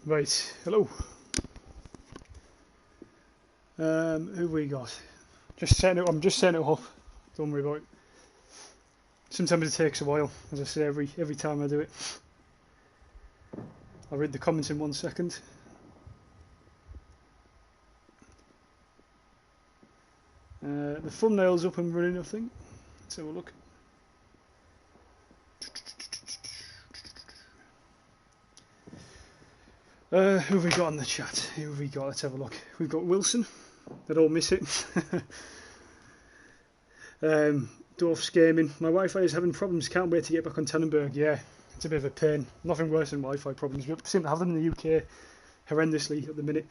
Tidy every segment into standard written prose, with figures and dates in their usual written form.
Right, hello. Who we got? Just setting it. I'm just setting it up. Don't worry about it. Sometimes it takes a while, as I say every time I do it. I'll read the comments in 1 second. The thumbnail's up and running, I think. Let's have a look. Who have we got in the chat? Who have we got? Let's have a look. We've got Wilson. They don't miss it. Dwarf's Gaming. My Wi-Fi is having problems. Can't wait to get back on Tannenberg. Yeah, it's a bit of a pain. Nothing worse than Wi-Fi problems. We seem to have them in the UK horrendously at the minute.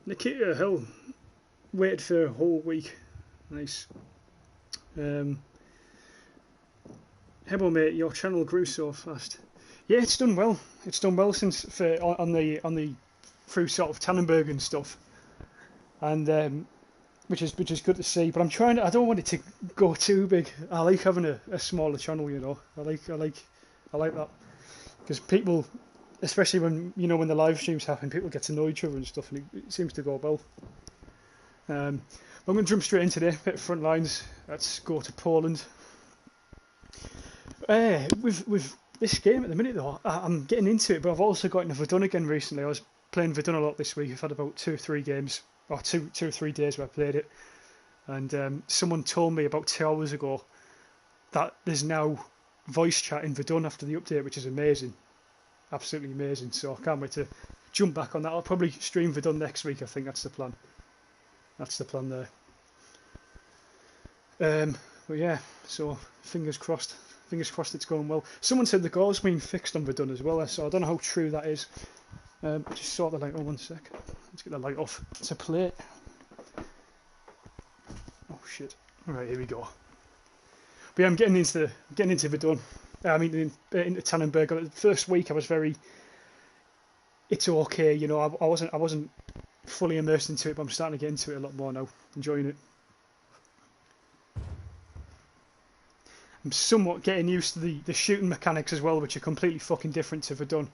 Nikita, hell, waited for a whole week. Nice. Hebo, mate, your channel grew so fast. Yeah, it's done well. It's done well since on the through sort of Tannenberg and stuff, and which is good to see. But I'm trying to. I don't want it to go too big. I like having a smaller channel, you know. I like that because people, especially when when the live streams happen, people get to know each other and stuff, and it seems to go well. I'm going to jump straight into the bit of front lines. Let's go to Poland. With this game at the minute though, I'm getting into it, but I've also got into Verdun again recently. I was playing Verdun a lot this week. I've had about 2 or 3 games, or two or 3 days where I played it, and someone told me about 2 hours ago that there's now voice chat in Verdun after the update, which is amazing, absolutely amazing. So I can't wait to jump back on that. I'll probably stream Verdun next week. I think that's the plan. That's the plan there. But yeah, so fingers crossed. Fingers crossed it's going well. Someone said the goal's been fixed on Verdun as well, so I don't know how true that is. Just sort the light on 1 sec. Let's get the light off. It's a plate. Oh shit! All right, here we go. But yeah, I'm getting into Verdun. I mean, into Tannenberg. The first week I was very. It's okay, you know. I wasn't fully immersed into it, but I'm starting to get into it a lot more now. Enjoying it. I'm somewhat getting used to the shooting mechanics as well, which are completely fucking different to Verdun.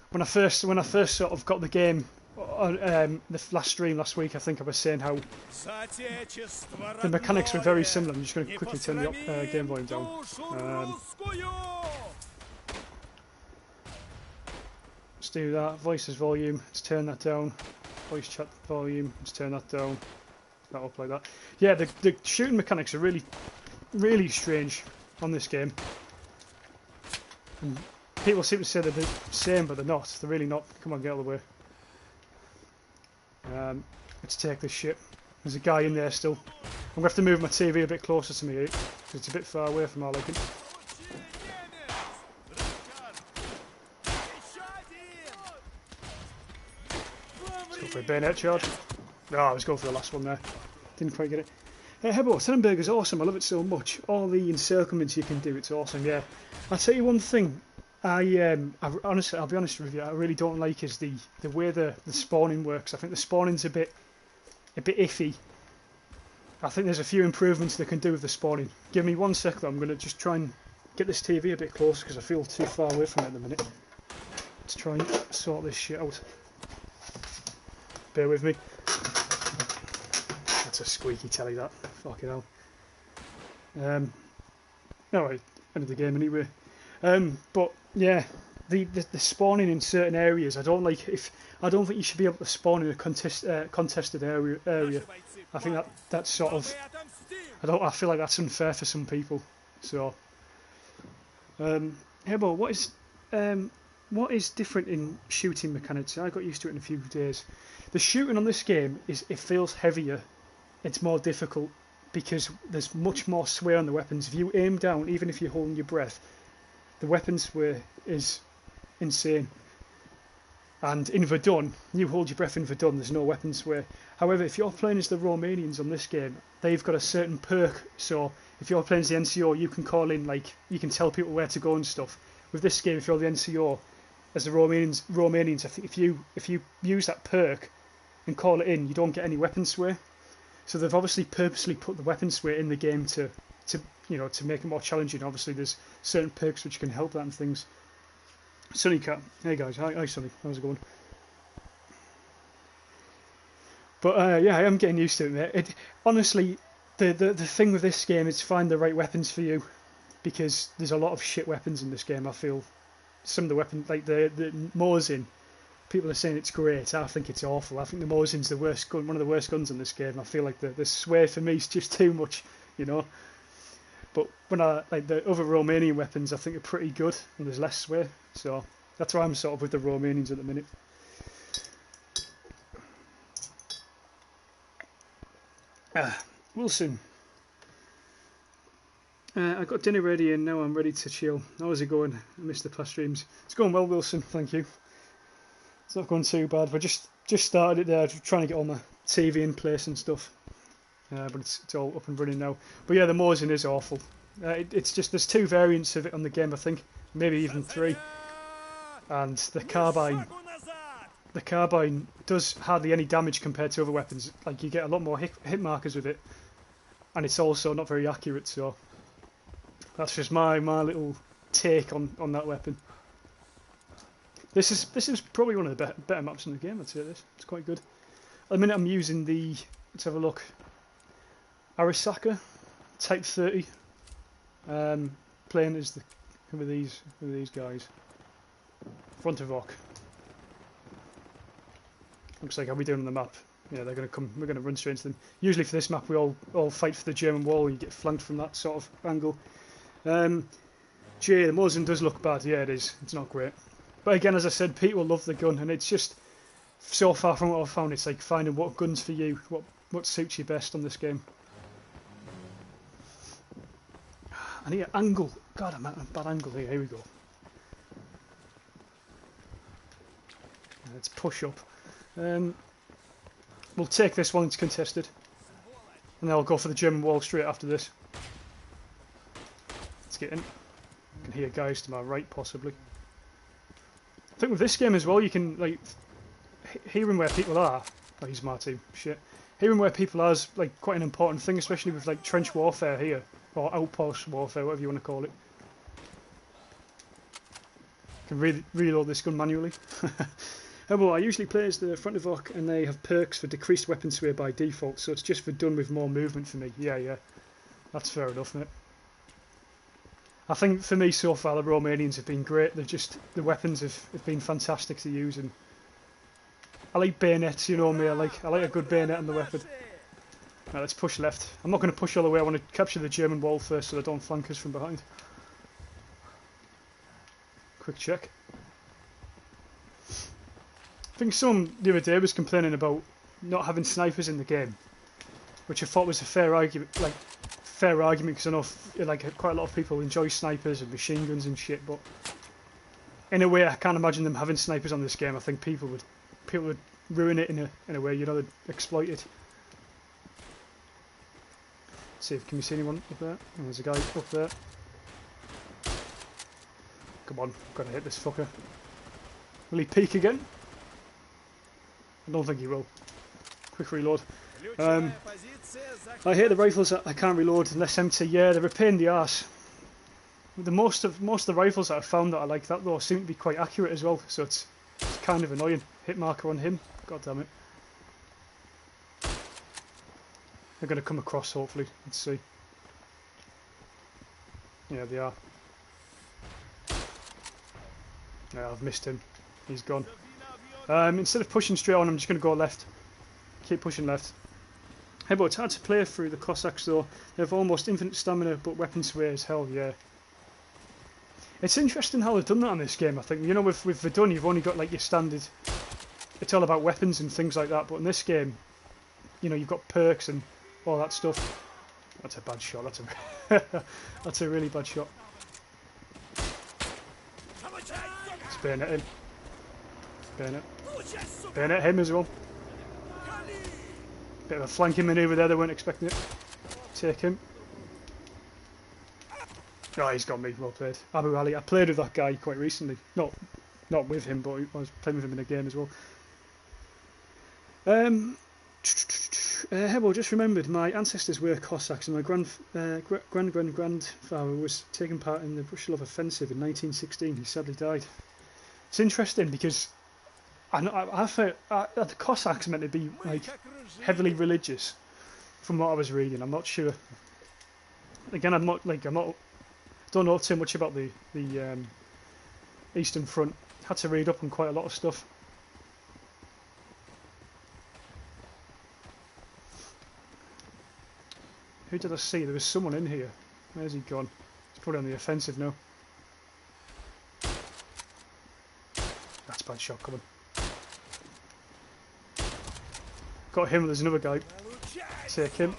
When I first sort of got the game on the last stream last week, I think I was saying how the mechanics were very similar. I'm just going to quickly turn the game volume down. Let's do that. Voices volume. Let's turn that down. Voice chat volume. Let's turn that down. That up like that. Yeah, the shooting mechanics are really strange on this game. And people seem to say they're the same, but they're not. They're really not. Come on, get out of the way. Let's take this shit. There's a guy in there still. I'm going to have to move my TV a bit closer to me because it's a bit far away from our liking. Let's go for a bayonet charge. Oh, I was going for the last one there. Didn't quite get it. Hebo, Tannenberg is awesome. I love it so much. All the encirclements you can do, it's awesome. Yeah, I'll tell you one thing. I honestly, I'll be honest with you. I really don't like is the way the spawning works. I think the spawning's a bit iffy. I think there's a few improvements they can do with the spawning. Give me 1 sec though. I'm going to just try and get this TV a bit closer because I feel too far away from it at the minute. Let's try and sort this shit out. Bear with me. That's a squeaky telly, that. Fucking hell. Alright, end of the game anyway. But yeah, the spawning in certain areas, I don't like. I don't think you should be able to spawn in a contested area. I think that's sort of. I feel like that's unfair for some people. So, Hebo, what is different in shooting mechanics? I got used to it in a few days. The shooting on this game it feels heavier. It's more difficult because there's much more sway on the weapons. If you aim down, even if you're holding your breath, the weapon sway is insane. And in Verdun, you hold your breath in Verdun, there's no weapon sway. However, if you're playing as the Romanians on this game, they've got a certain perk. So if you're playing as the NCO, you can call in, like, you can tell people where to go and stuff. With this game, if you're the NCO, as the Romanians, I think if you use that perk and call it in, you don't get any weapon sway. So they've obviously purposely put the weapon sway in the game to make it more challenging. Obviously, there's certain perks which can help that and things. Sunny Cat. Hey guys, hi Sunny, how's it going? But yeah, I am getting used to it, mate. Honestly, the thing with this game is find the right weapons for you, because there's a lot of shit weapons in this game. I feel some of the weapons, like the Mosin, people are saying it's great. I think it's awful. I think the Mosin's the worst gun, one of the worst guns in this game. I feel like the sway for me is just too much, you know. But when I like the other Romanian weapons, I think are pretty good, and there's less sway. So that's why I'm sort of with the Romanians at the minute. Wilson. I got dinner ready and now I'm ready to chill. How's it going? I missed the past streams. It's going well, Wilson. Thank you. It's not going too bad. We just started it there, trying to get all my TV in place and stuff. But it's all up and running now. But yeah, the Mosin is awful. It's just there's 2 variants of it on the game, I think, maybe even 3. And the carbine does hardly any damage compared to other weapons. Like you get a lot more hit markers with it, and it's also not very accurate. So that's just my little take on that weapon. This is probably one of the better maps in the game. I'd say this. It's quite good. At the minute I'm using the, let's have a look, Arisaka Type 30. Playing as who are these guys? Front of Rock. Looks like how we doing on the map. Yeah, they're going to come. We're going to run straight into them. Usually for this map, we all fight for the German wall. And you get flanked from that sort of angle. Jay, the Mosin does look bad. Yeah, it is. It's not great. But again, as I said, people love the gun, and it's just so far from what I've found. It's like finding what guns for you, what suits you best on this game. I need an angle. God, I'm at a bad angle here. Here we go. Let's push up. We'll take this one, it's contested. And then I'll go for the German wall straight after this. Let's get in. I can hear guys to my right, possibly. I think with this game as well, you can, like, hearing where people are. Oh, he's my team. Shit. Hearing where people are is, like, quite an important thing, especially with, like, trench warfare here. Or outpost warfare, whatever you want to call it. I can reload this gun manually. Well, I usually play as the front of Rock, and they have perks for decreased weapon sway by default, so it's just for done with more movement for me. Yeah, that's fair enough, mate. I think for me so far the Romanians have been great. The weapons have been fantastic to use, and I like bayonets, you know me. I like a good bayonet on the weapon. Right, let's push left. I'm not going to push all the way. I want to capture the German wall first, so they don't flank us from behind. Quick check. I think someone the other day was complaining about not having snipers in the game, which I thought was a fair argument. Because I know quite a lot of people enjoy snipers and machine guns and shit. But in a way, I can't imagine them having snipers on this game. I think people would ruin it in a way. You know, they'd exploit it. Let's see, can we see anyone up there? Oh, there's a guy up there. Come on, gotta hit this fucker. Will he peek again? I don't think he will. Quick reload. I hate the rifles that I can't reload unless empty. Yeah, they're a pain in the arse. Most of the rifles that I've found that I like that though seem to be quite accurate as well, so it's kind of annoying. Hit marker on him. God damn it. They're going to come across hopefully. Let's see. Yeah, they are. Yeah, I've missed him. He's gone. Instead of pushing straight on, I'm just going to go left. Keep pushing left. Hey, but it's hard to play through the Cossacks though. They have almost infinite stamina, but weapon sway as hell, yeah. It's interesting how they've done that on this game, I think. You know, with Verdun, you've only got like your standard... It's all about weapons and things like that, but in this game, you know, you've got perks and all that stuff. That's a bad shot, that's a really bad shot. Let's bayonet him. Bayonet him as well. Bit of a flanking manoeuvre there, they weren't expecting it. Take him. Oh, he's got me, well played. Abu Ali, I played with that guy quite recently. Not with him, but I was playing with him in a game as well. Hebel just remembered my ancestors were Cossacks and my grandfather was taking part in the Brusilov offensive in 1916. He sadly died. It's interesting because I've heard the Cossacks meant to be like heavily religious, from what I was reading. I'm not sure. Again, don't know too much about the Eastern Front. Had to read up on quite a lot of stuff. Who did I see? There was someone in here. Where's he gone? He's probably on the offensive now. That's a bad shot coming. Got him, there's another guy. Take him.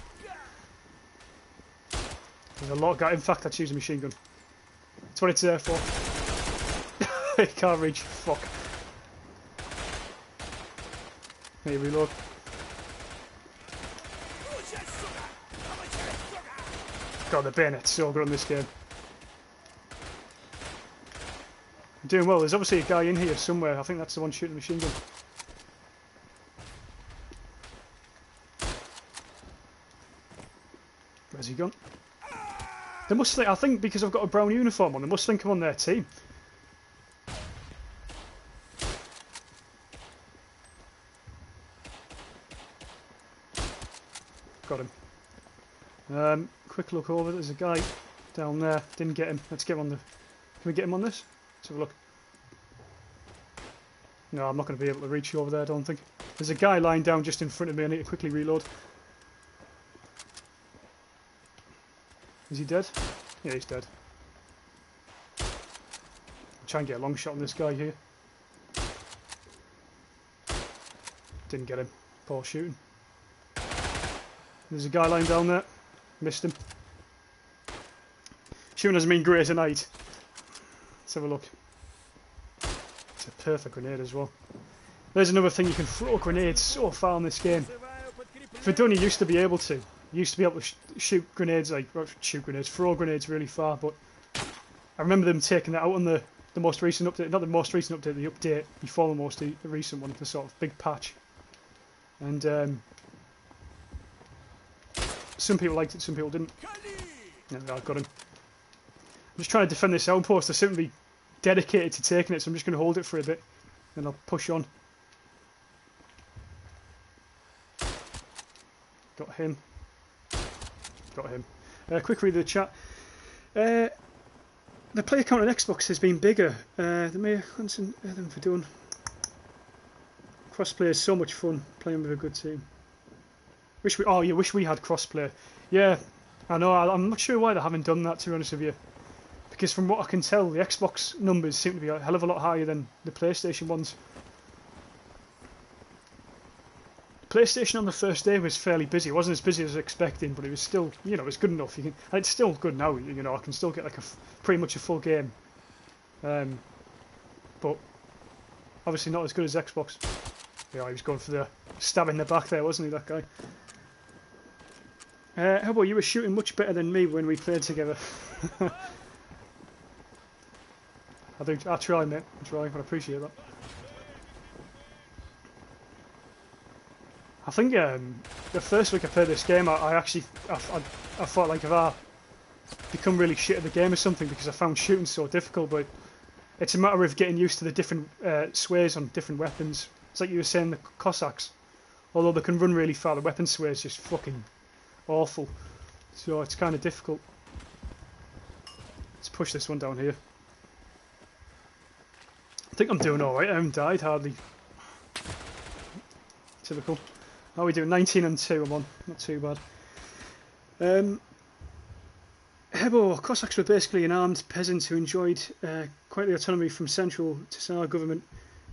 There's a lot of guys. In fact, I'd choose a machine gun. That's what it's there for. It can't reach. Fuck. Hey, reload. God, the bayonet's so good on this game. I'm doing well. There's obviously a guy in here somewhere. I think that's the one shooting the machine gun. Where's he gone? They must think, I think because I've got a brown uniform on, they must think I'm on their team. Got him. Quick look over. There's a guy down there. Didn't get him. Let's get him on the... Can we get him on this? Let's have a look. No, I'm not going to be able to reach you over there, I don't think. There's a guy lying down just in front of me. I need to quickly reload. Is he dead? Yeah, he's dead. I'll try and get a long shot on this guy here. Didn't get him. Poor shooting. There's a guy lying down there. Missed him. Shooting hasn't been great tonight. Let's have a look. It's a perfect grenade as well. There's another thing, you can throw grenades so far in this game. Verdun, you used to be able to. You used to be able to shoot grenades, throw grenades really far, but I remember them taking that out on the most recent update, not the most recent update, the update before the most recent one, the sort of big patch. And some people liked it, some people didn't. Yeah, I got him. I'm just trying to defend this outpost. I seem to be dedicated to taking it, so I'm just going to hold it for a bit, then I'll push on. Got him. Got him. Quick read of the chat. The player count on Xbox has been bigger. The Mayor Hansen than Verdun. Crossplay is so much fun playing with a good team. Wish we had crossplay. Yeah, I know. I'm not sure why they haven't done that, to be honest with you. Because from what I can tell, the Xbox numbers seem to be a hell of a lot higher than the PlayStation ones. PlayStation on the first day was fairly busy. It wasn't as busy as I was expecting, but it was still, you know, it's good enough. You can, and it's still good now. You know, I can still get like pretty much a full game, but obviously not as good as Xbox. Yeah, he was going for the stab in the back there, wasn't he, that guy? How about you? Were shooting much better than me when we played together. I try, mate. I try. I appreciate that. I think the first week I played this game, I thought like, if I become really shit at the game or something, because I found shooting so difficult. But it's a matter of getting used to the different sways on different weapons. It's like you were saying, the Cossacks, although they can run really far, the weapon sway is just fucking awful. So it's kind of difficult. Let's push this one down here. I think I'm doing alright. I haven't died hardly. Typical. How are we doing? 19 and 2 I'm on. Not too bad. Hebo, Cossacks were basically an armed peasants who enjoyed quite the autonomy from central to Tsar government.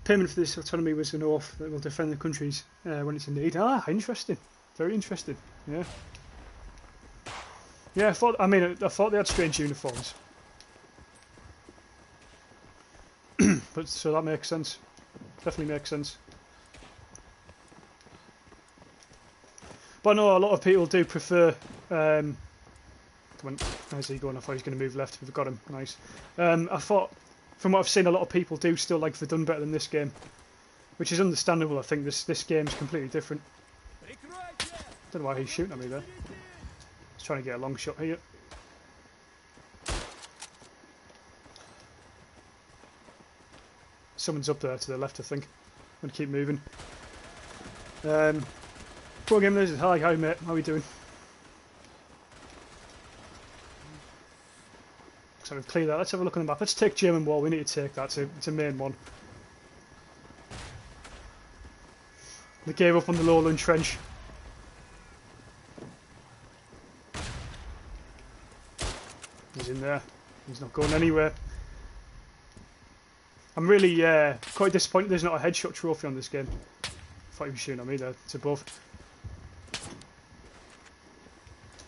Payment for this autonomy was an oath that will defend the countries when it's in need. Ah, interesting. Very interesting. Yeah. Yeah, I thought they had strange uniforms. But so that makes sense. Definitely makes sense. But no, a lot of people do prefer. Where's he going? I thought he was going to move left. We've got him. Nice. I thought, from what I've seen, a lot of people do still like Verdun better than this game, which is understandable. I think this game's completely different. Don't know why he's shooting at me there. He's trying to get a long shot here. Someone's up there to the left, I think. I'm going to keep moving. Pro Game Lizard, hi mate, how are you doing? So we've cleared that. Let's have a look on the map. Let's take German Wall. We need to take that. It's a main one. They gave up on the Lowland Trench. He's in there. He's not going anywhere. I'm really quite disappointed there's not a headshot trophy on this game. I thought he was shooting at me there. It's above.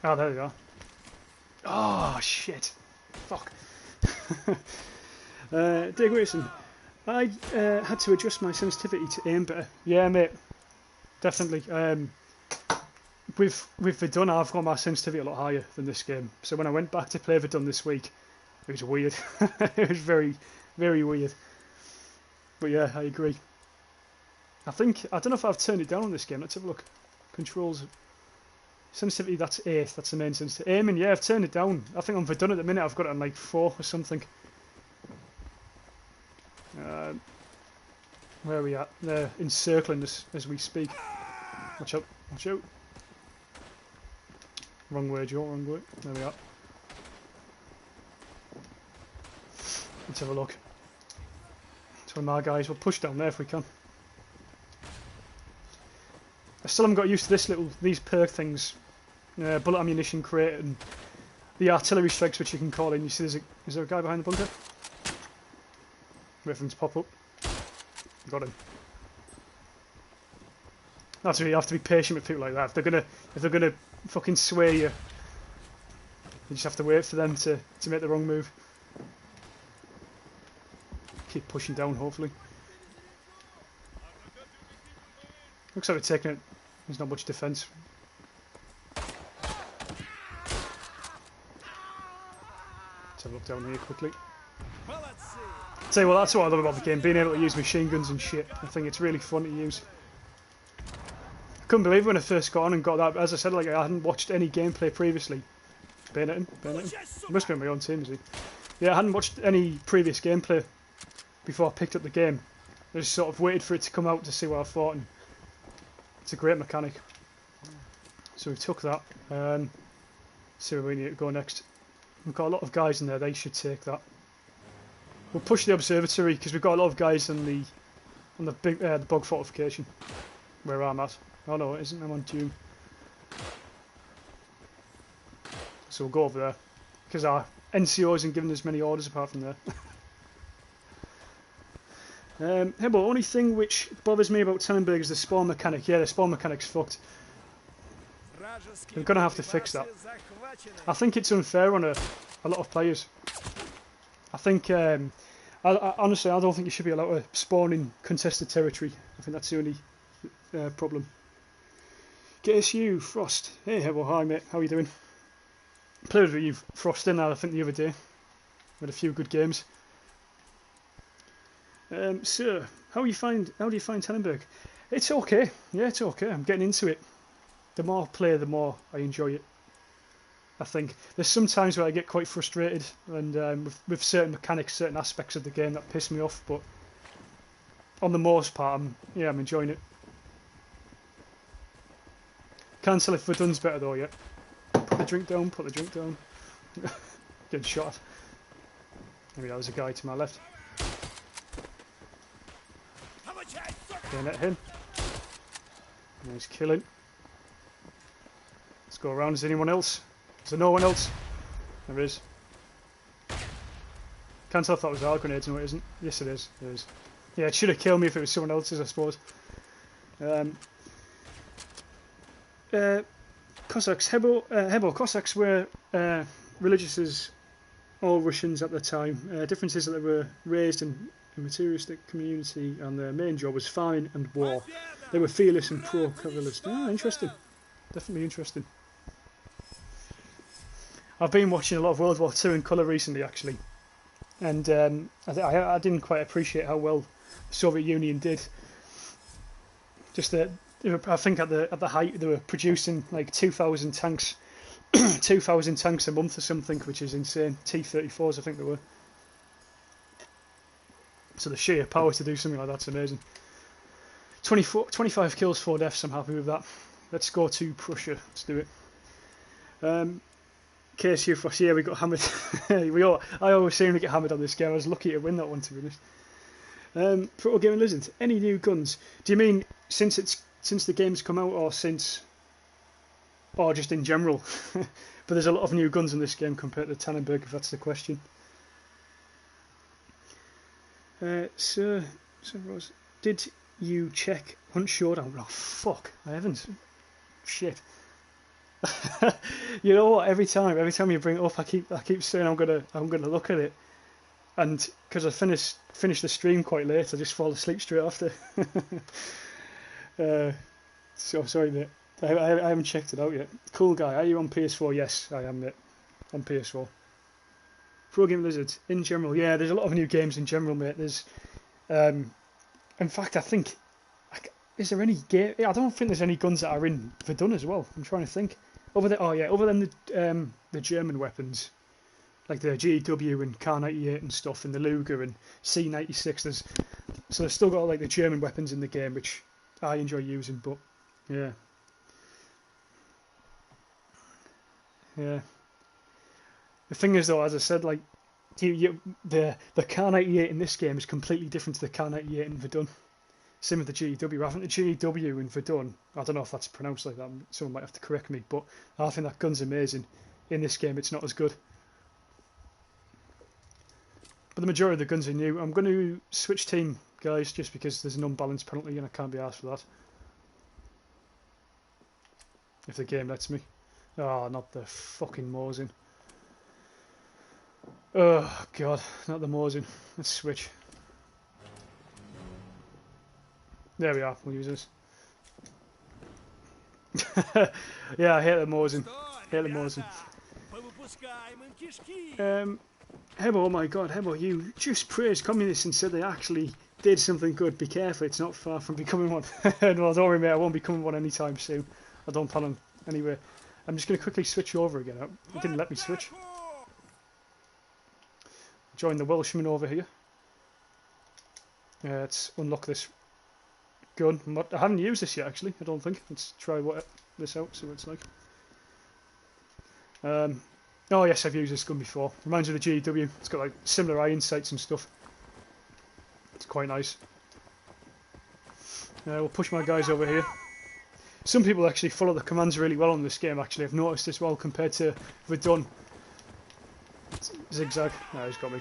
Ah, there they are. Oh, shit. Fuck. Dave Grayson, I had to adjust my sensitivity to aim better. Yeah, mate. Definitely. With Verdun, I've got my sensitivity a lot higher than this game. So when I went back to play Verdun this week, it was weird. It was very, very weird. But yeah, I agree. I don't know if I've turned it down on this game. Let's have a look. Controls. Sensitivity, that's 8. That's the main sensitivity. Aiming, yeah, I've turned it down. I think on Verdun at the minute I've got it on like 4 or something. Where are we at? They're encircling us as we speak. Watch out, watch out. Wrong way, Joe, wrong way. There we are. Let's have a look. It's one of my guys. We'll push down there if we can. I still haven't got used to these perk things. Bullet ammunition crate and the artillery strikes, which you can call in. You see, is there a guy behind the bunker? Wait for him to pop up. Got him. That's where you have to be patient with people like that. If they're gonna fucking sway you, you just have to wait for them to make the wrong move. Keep pushing down, hopefully. Looks like we're taking it. There's not much defence. Let's have a look down here quickly. Tell you what, that's what I love about the game, being able to use machine guns and shit. I think it's really fun to use. I couldn't believe it when I first got on and got that, but as I said, like, I hadn't watched any gameplay previously. Bayoneting. It must be on my own team, is he? Yeah, I hadn't watched any previous gameplay before I picked up the game. I just sort of waited for it to come out to see what I thought, and it's a great mechanic. So we took that. See where we need to go next. We've got a lot of guys in there, they should take that. We'll push the observatory because we've got a lot of guys on the big the bog fortification where I'm at. Oh no, it isn't. I'm on Dune. So we'll go over there because our NCO isn't giving us many orders apart from there. Hey, but the only thing which bothers me about Tannenberg is the spawn mechanic. Yeah, the spawn mechanic's fucked. We're going to have to fix that. I think it's unfair on a lot of players. I think, honestly, I don't think you should be allowed to spawn in contested territory. I think that's the only problem. GSU, Frost. Hey, well, hi mate, how are you doing? Played with you, Frost, in I think the other day. We had a few good games. Sir, how do you find Tannenberg? It's okay. Yeah, it's okay. I'm getting into it. The more I play, the more I enjoy it. I think there's some times where I get quite frustrated, and with certain mechanics, certain aspects of the game that piss me off. But on the most part, I'm enjoying it. Can't tell if Verdun's better though yet. Put the drink down. Put the drink down. Getting shot at. Maybe that was a guy to my left. Going at him. Nice killing. Let's go around. Is there anyone else? Is there no one else? There is. Can't tell if that was our grenades. No, it isn't. Yes, it is. It is. Yeah, it should have killed me if it was someone else's, I suppose. Cossacks. Hebo. Cossacks were religious as all Russians at the time. Difference is that they were raised in a materialistic community, and their main job was farming and war. They were fearless and pro-capitalist. Ah, interesting. Definitely interesting. I've been watching a lot of World War II in colour recently, actually, and I didn't quite appreciate how well the Soviet Union did. Just that, I think at the height they were producing like 2,000 tanks, 2,000 tanks a month or something, which is insane. T-34s, I think they were. So the sheer power to do something like that's amazing. 25 kills, 4 deaths. I'm happy with that. Let's go to Prussia. Let's do it. Case here for us. Yeah, we got hammered. I always seem to get hammered on this game. I was lucky to win that one, to be honest. Proto Gaming Lizard. Any new guns? Do you mean since the game's come out, or just in general? But there's a lot of new guns in this game compared to Tannenberg, if that's the question. Sir Rose, did you check Hunt Showdown? Oh fuck, I haven't. Shit. You know what? Every time you bring it up, I keep saying I'm gonna look at it, and because I finished the stream quite late, I just fall asleep straight after. So sorry, mate. I haven't checked it out yet. Cool guy, are you on PS4? Yes, I am, mate. On PS4. Pro Game Lizard in general, yeah. There's a lot of new games in general, mate. There's, in fact, I think, is there any game? I don't think there's any guns that are in Verdun as well. I'm trying to think. Other than the German weapons, like the GW and K98 and stuff, and the Luger and C96. There's still got like the German weapons in the game, which I enjoy using. But yeah. The thing is, though, as I said, like the K98 in this game is completely different to the K98 in Verdun. Same with the GW. I think the GW in Verdun, I don't know if that's pronounced like that, someone might have to correct me, but I think that gun's amazing. In this game, it's not as good. But the majority of the guns are new. I'm going to switch team, guys, just because there's an unbalanced penalty and I can't be asked for that. If the game lets me. Oh, not the fucking Mosin. Oh, God, not the Mosin. Let's switch. There we are, we'll use this. Yeah, I hate the Mosin. Hate the Mosin. Hebo, oh my god, Hebo, you just praised communists and said they actually did something good. Be careful, it's not far from becoming one. No, don't worry, mate, I won't become one anytime soon. I don't plan on anyway. I'm just going to quickly switch over again. It didn't let me switch. Join the Welshman over here. Let's unlock this gun. I haven't used this yet, actually, I don't think. Let's try this out, see what it's like. Oh yes, I've used this gun before. Reminds me of the GW. It's got like similar iron sights and stuff. It's quite nice. We'll push my guys over here. Some people actually follow the commands really well on this game, actually. I've noticed as well compared to Verdun. Zigzag. No, he's got me.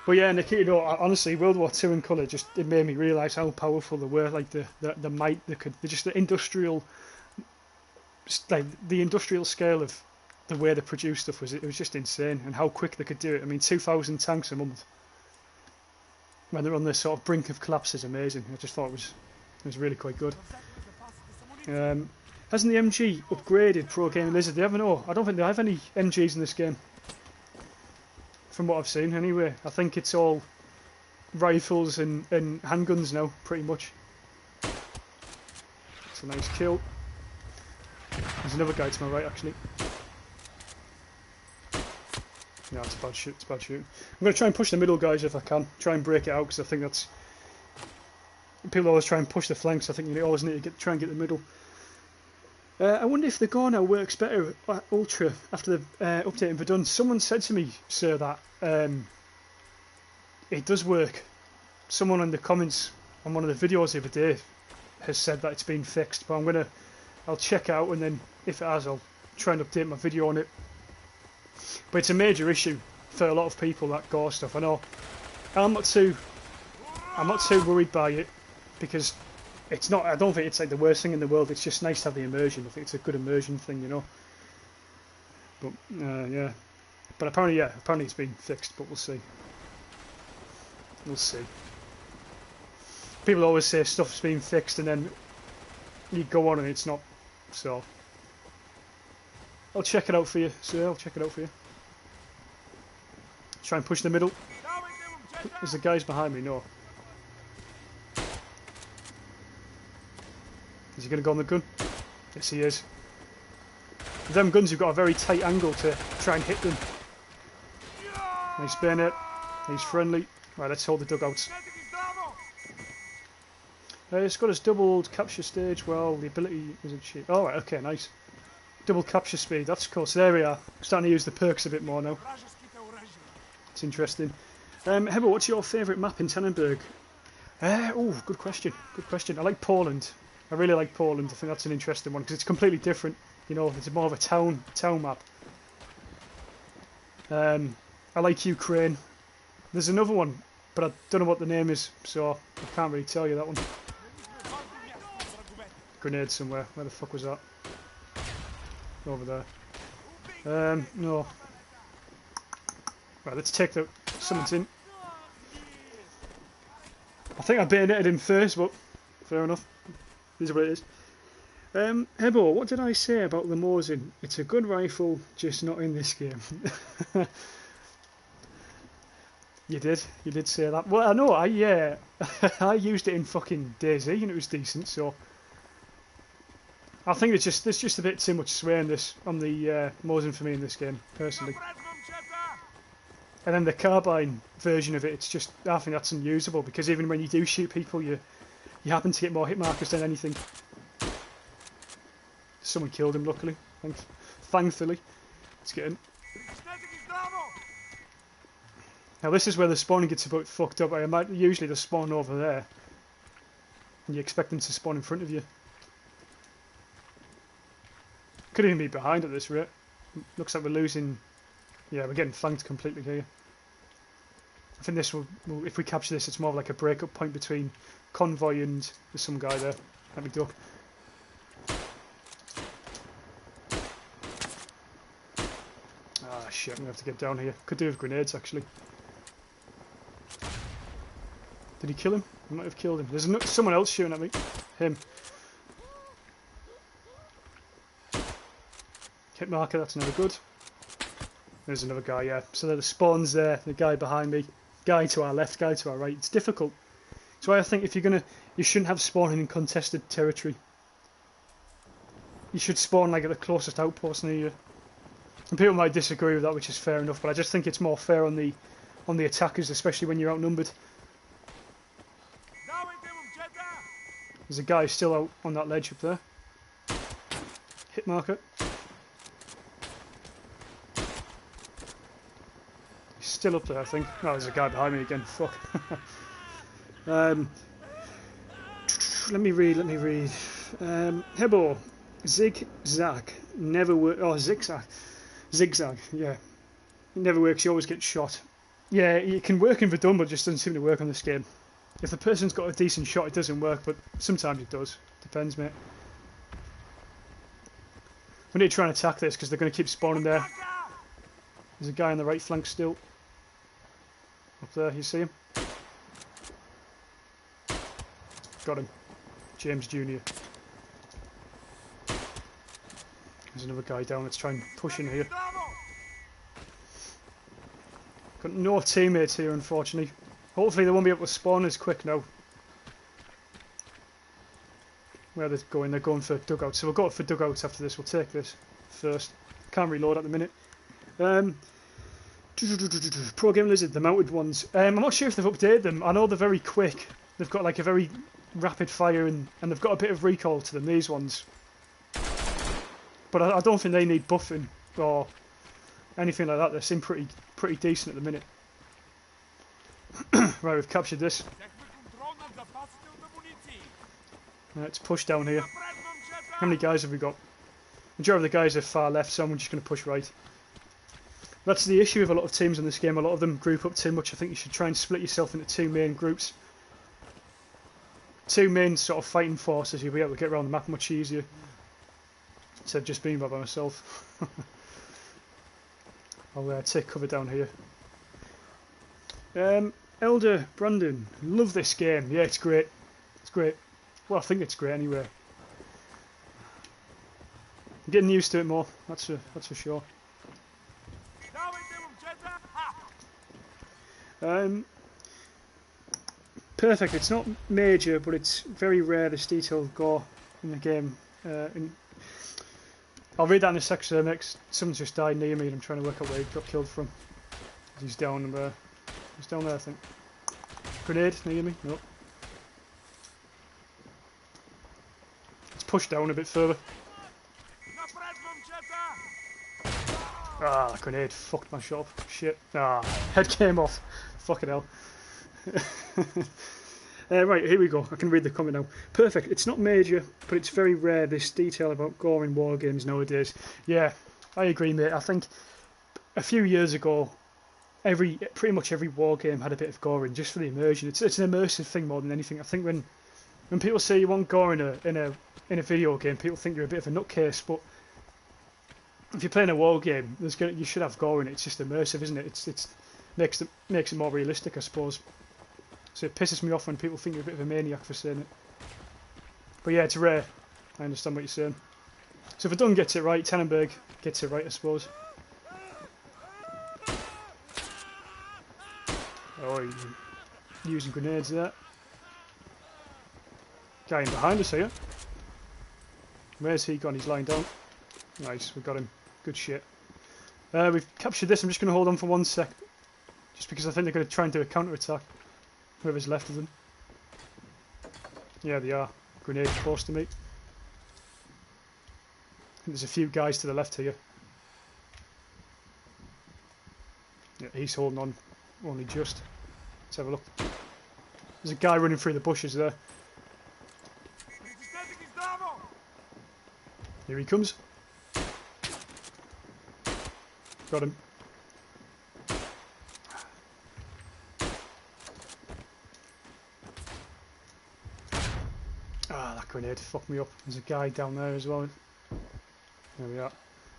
But yeah, Nikita, no, honestly, World War II in colour it made me realise how powerful they were. Like the might just the industrial, like the industrial scale of the way they produced stuff it was just insane, and how quick they could do it. I mean, 2,000 tanks a month when they're on the sort of brink of collapse is amazing. I just thought it was really quite good. Hasn't the MG upgraded Pro Gaming Lizard? They haven't. I don't think they have any MGs in this game. From what I've seen, anyway. I think it's all rifles and handguns now, pretty much. It's a nice kill. There's another guy to my right, actually. No, it's bad shoot. It's bad shoot. I'm going to try and push the middle, guys, if I can. Try and break it out, because I think that's... People always try and push the flanks. I think you always need to try and get the middle. I wonder if the Gore now works better at Ultra after the update in Verdun. Someone said to me, sir, that it does work. Someone in the comments on one of the videos the other day has said that it's been fixed, but I'll check it out, and then if it has, I'll try and update my video on it. But it's a major issue for a lot of people, that Gore stuff. I know I'm not too worried by it, because it's not. I don't think it's like the worst thing in the world. It's just nice to have the immersion. I think it's a good immersion thing, you know. But yeah, but apparently it's been fixed. But we'll see. We'll see. People always say stuff's been fixed, and then you go on and it's not. So I'll check it out for you. So I'll check it out for you. Try and push the middle. There's the guys behind me. No. Is he going to go on the gun? Yes, he is. With them guns, you've got a very tight angle to try and hit them. Nice bayonet. He's friendly. Right, let's hold the dugouts. It's got us doubled capture stage. Well, the ability isn't cheap. Oh, right, okay, nice. Double capture speed. That's cool. So there we are. Starting to use the perks a bit more now. It's interesting. Hebo, what's your favourite map in Tannenberg? Oh, good question. Good question. I like Poland. I really like Poland. I think that's an interesting one because it's completely different. You know, it's more of a town map. I like Ukraine. There's another one, but I don't know what the name is, so I can't really tell you that one. Grenade somewhere. Where the fuck was that? Over there. No. Right, let's take the... Someone's in. I think I bayoneted him first, but fair enough. This is what it is. Hebo, what did I say about the Mosin? It's a good rifle, just not in this game. You did say that. Well, I know, I used it in fucking DayZ and it was decent, so... I think there's just a bit too much swearing this on the Mosin for me in this game, personally. And then the carbine version of it, it's just, I think that's unusable, because even when you do shoot people, you happen to get more hit markers than anything. Someone killed him, luckily. Thankfully. Let's get in. Now this is where the spawning gets a bit fucked up. Usually they spawn over there, and you expect them to spawn in front of you. Could even be behind at this rate. Looks like we're losing... Yeah, we're getting flanked completely here. I think this will, if we capture this, it's more like a breakup point between convoy and there's some guy there. Let me duck. Ah, shit, I'm going to have to get down here. Could do with grenades, actually. Did he kill him? I might have killed him. There's someone else shooting at me. Him. Hit marker, that's never good. There's another guy, yeah. So there the spawns there, the guy behind me, guy to our left, guy to our right. It's difficult. That's why I think if you shouldn't have spawning in contested territory. You should spawn like at the closest outpost near you. And people might disagree with that, which is fair enough, but I just think it's more fair on the attackers, especially when you're outnumbered. There's a guy still out on that ledge up there. Hit marker. Still up there, I think. Oh, there's a guy behind me again. Fuck. Let me read. Hebo, zigzag never work. Oh, zigzag. Yeah, it never works. You always get shot. Yeah, it can work in Verdun, but it just doesn't seem to work on this game. If the person's got a decent shot, it doesn't work, but sometimes it does. Depends, mate. We need to try and attack this because they're going to keep spawning there. There's a guy on the right flank still. Up there, you see him? Got him. James Jr. There's another guy down. Let's try and push in here. Got no teammates here, unfortunately. Hopefully they won't be able to spawn as quick now. Where they're going for dugouts. So we'll go for dugouts after this. We'll take this first. Can't reload at the minute. Pro Game Lizard, the mounted ones. I'm not sure if they've updated them. I know they're very quick. They've got like a very rapid fire and they've got a bit of recoil to them, these ones. But I don't think they need buffing or anything like that. They seem pretty decent at the minute. Right, we've captured this. Let's push down here. How many guys have we got? Majority of the guys are far left, so I'm just going to push right. That's the issue with a lot of teams in this game. A lot of them group up too much. I think you should try and split yourself into two main groups. Two main sort of fighting forces. You'll be able to get around the map much easier. Instead of just being by myself. I'll take cover down here. Elder Brandon, love this game. Yeah, it's great. It's great. Well, I think it's great anyway. I'm getting used to it more. That's for sure. Perfect. It's not major, but it's very rare this detail gore in the game. I'll read that in a sec, sir. Next, someone's just died near me, and I'm trying to work out where he got killed from. He's down there. He's down there, I think. Grenade near me? Nope. Let's push down a bit further. Ah, grenade fucked my shot. Shit. Ah, head came off. Fucking hell. Right, here we go. I can read the comment now. Perfect. It's not major, but it's very rare, this detail about gore in war games nowadays. Yeah, I agree, mate. I think a few years ago, pretty much every war game had a bit of gore in, just for the immersion. It's an immersive thing more than anything. I think when people say you want gore in a video game, people think you're a bit of a nutcase, but if you're playing a war game, you should have gore in it. It's just immersive, isn't it? It makes it more realistic, I suppose. So it pisses me off when people think you're a bit of a maniac for saying it. But yeah, it's rare. I understand what you're saying. So if Verdun gets it right, Tannenberg gets it right, I suppose. Oh, he's using grenades there. Guy in behind us here. Where's he gone? He's lying down. Nice, we got him. Good shit. We've captured this. I'm just going to hold on for 1 sec. Just because I think they're going to try and do a counter-attack. Whoever's left of them. Yeah, they are. Grenade close to me. I think there's a few guys to the left here. Yeah, he's holding on. Only just. Let's have a look. There's a guy running through the bushes there. Here he comes. Got him. Ah, that grenade fucked me up. There's a guy down there as well. There we are.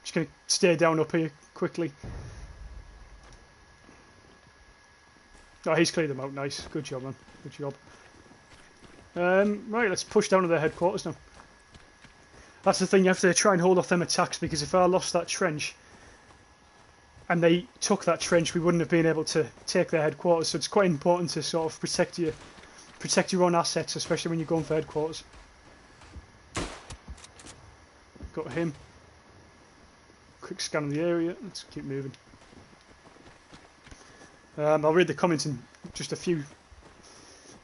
Just going to stay down up here quickly. Oh, he's cleared them out. Nice. Good job, man. Good job. Right, let's push down to their headquarters now. That's the thing, you have to try and hold off them attacks, because if I lost that trench and they took that trench, we wouldn't have been able to take their headquarters. So it's quite important to sort of protect your own assets, especially when you're going for headquarters. Got him. Quick scan of the area. Let's keep moving. I'll read the comments in just a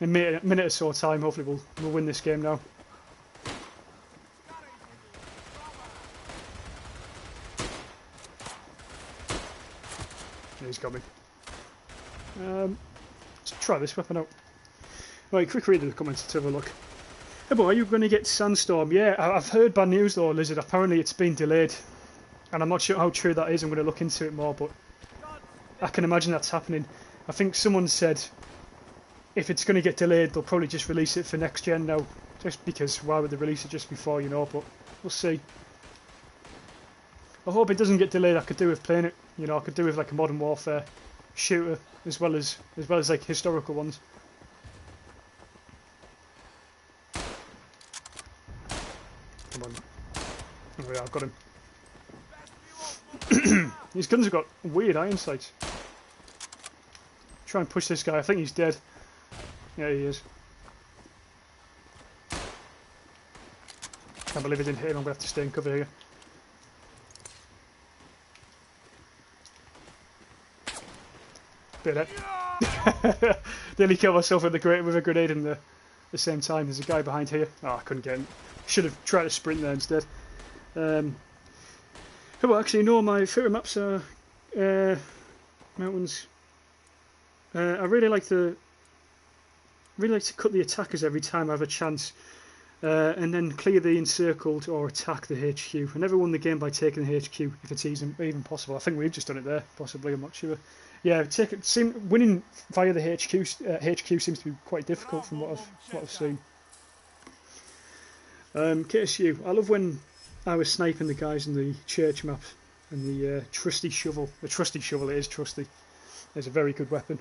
minute or so time. Hopefully we'll win this game now. He's got me. Let's try this weapon out. Right, quick read of the comments, let's have a look. Hey boy, are you going to get Sandstorm? Yeah, I've heard bad news though, Lizard. Apparently it's been delayed. And I'm not sure how true that is. I'm going to look into it more, but I can imagine that's happening. I think someone said if it's going to get delayed, they'll probably just release it for next gen now. Just because, why would they release it just before, you know, but we'll see. I hope it doesn't get delayed. I could do with playing it. You know, I could do with like a Modern Warfare shooter as well as like historical ones. Come on. Oh yeah, I've got him. These guns have got weird iron sights. Try and push this guy. I think he's dead. Yeah, he is. Can't believe it didn't hit him. I'm going to have to stay in cover here. Bit it. Nearly killed myself with a grenade in the same time. There's a guy behind here. Oh, I couldn't get him. Should have tried to sprint there instead. Well, actually, no. My favourite maps are mountains. I really like to cut the attackers every time I have a chance, and then clear the encircled or attack the HQ. I never won the game by taking the HQ if it's even possible. I think we've just done it there, possibly. I'm not sure. Yeah, winning via the HQ seems to be quite difficult from what I've seen. KSU, I love when I was sniping the guys in the church map and the trusty shovel. The trusty shovel, it is trusty. It's a very good weapon.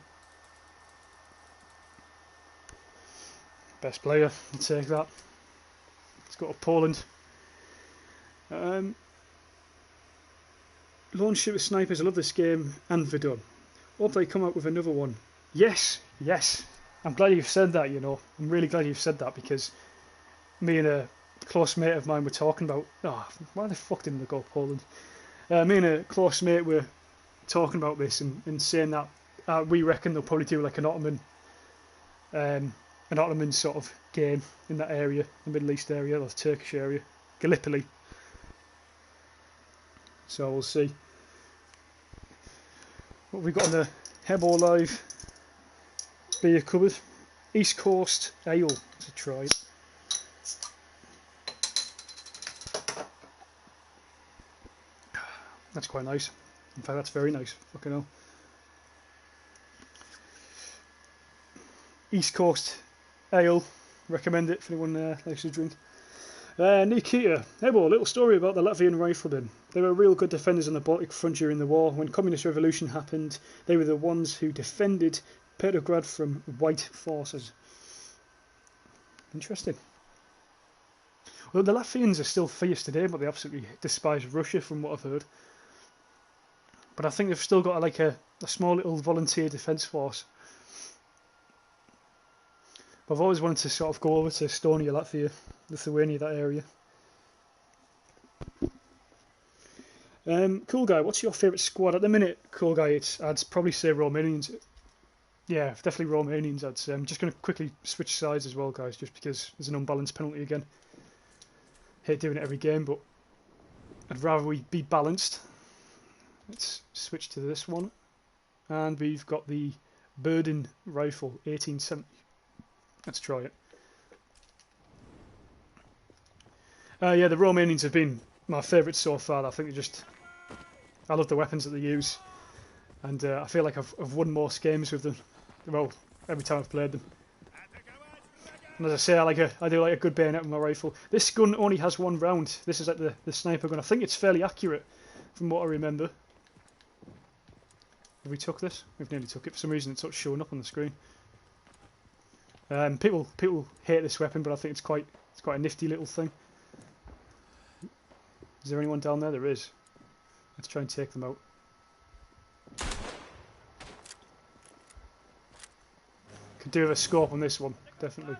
Best player, I'll take that. Let's go to Poland. Launch shooter snipers, I love this game, and Verdun. Hope they come out with another one. Yes, yes. I'm glad you've said that, you know. I'm really glad you've said that, because me and a close mate of mine were talking about... Oh, why the fuck didn't they go Poland? Me and a close mate were talking about this and saying that we reckon they'll probably do like an Ottoman sort of game in that area, the Middle East area, or the Turkish area, Gallipoli. So we'll see. What have we got on the Hebor Live beer cupboard? East Coast Ale. Let's try it. That's quite nice. In fact, that's very nice. Fucking hell. East Coast Ale. Recommend it if anyone likes to drink. Nikita. Hey, boy, a little story about the Latvian riflemen. They were real good defenders on the Baltic front during the war. When Communist Revolution happened, they were the ones who defended Petrograd from white forces. Interesting. Well, the Latvians are still fierce today, but they absolutely despise Russia from what I've heard. But I think they've still got like a small little volunteer defence force. But I've always wanted to sort of go over to Estonia, Latvia, Lithuania, that area. Cool Guy, what's your favourite squad at the minute? Cool Guy, I'd probably say Romanians. Yeah, definitely Romanians, I'd say. I'm just going to quickly switch sides as well, guys, just because there's an unbalanced penalty again. Hate doing it every game, but I'd rather we be balanced. Let's switch to this one. And we've got the Verdun rifle, 1870. Let's try it. Yeah, the Romanians have been my favourite so far. I think I love the weapons that they use. And I feel like I've won most games with them. Well, every time I've played them. And as I say, I do like a good bayonet with my rifle. This gun only has one round. This is like the sniper gun. I think it's fairly accurate from what I remember. Have we took this? We've nearly took it. For some reason it's not showing up on the screen. People hate this weapon, but I think it's quite a nifty little thing. Is there anyone down there? There is. Let's try and take them out. Could do with a scope on this one, definitely.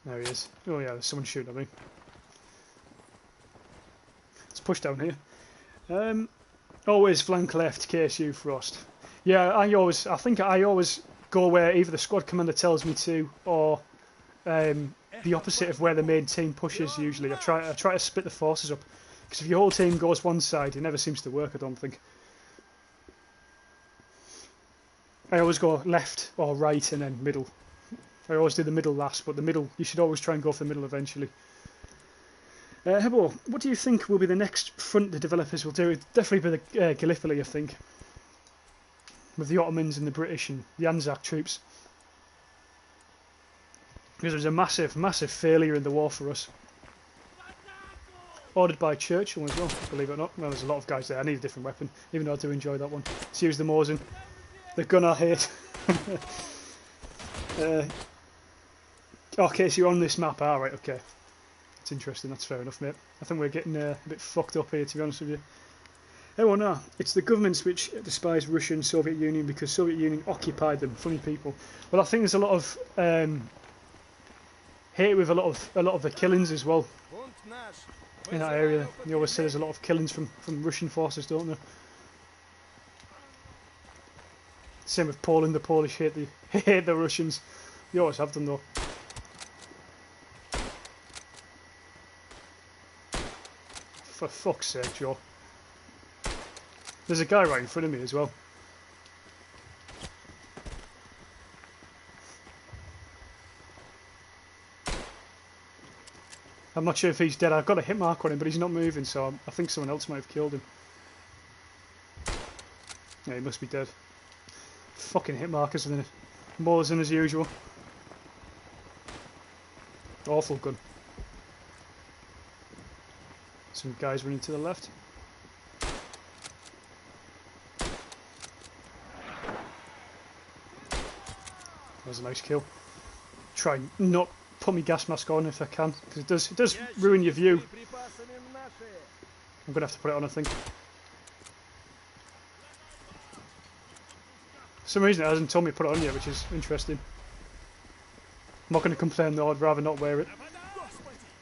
There he is. Oh yeah, there's someone shooting at me. Let's push down here. Always flank left, KSU Frost. Yeah, I think I always go where either the squad commander tells me to, or the opposite of where the main team pushes. Usually, I try to split the forces up, because if your whole team goes one side, it never seems to work. I don't think. I always go left or right and then middle. I always do the middle last, but the middle, you should always try and go for the middle eventually. Hebo, what do you think will be the next front the developers will do? It'll definitely be the Gallipoli, I think. With the Ottomans and the British and the Anzac troops. Because it was a massive, massive failure in the war for us. Ordered by Churchill as well, believe it or not. Well, there's a lot of guys there. I need a different weapon, even though I do enjoy that one. Let's use the Mosin. The gun I hate. Okay, so you're on this map. Right, okay. That's interesting, that's fair enough, mate. I think we're getting a bit fucked up here, to be honest with you. Oh, well, no. It's the governments which despise Russia and Soviet Union because Soviet Union occupied them. Funny people. Well, I think there's a lot of hate with a lot of the killings as well in that area. They always say there's a lot of killings from Russian forces, don't there? Same with Poland. The Polish hate the Russians. They always have done, though. For fuck's sake, Joe. There's a guy right in front of me as well. I'm not sure if he's dead. I've got a hit mark on him, but he's not moving, so I think someone else might have killed him. Yeah, he must be dead. Fucking hit markers and Mosin as usual. Awful gun. Some guys running to the left. That was a nice kill. Try and not put my gas mask on if I can, because it does ruin your view. I'm gonna have to put it on, I think. For some reason it hasn't told me to put it on yet, which is interesting. I'm not going to complain though, I'd rather not wear it.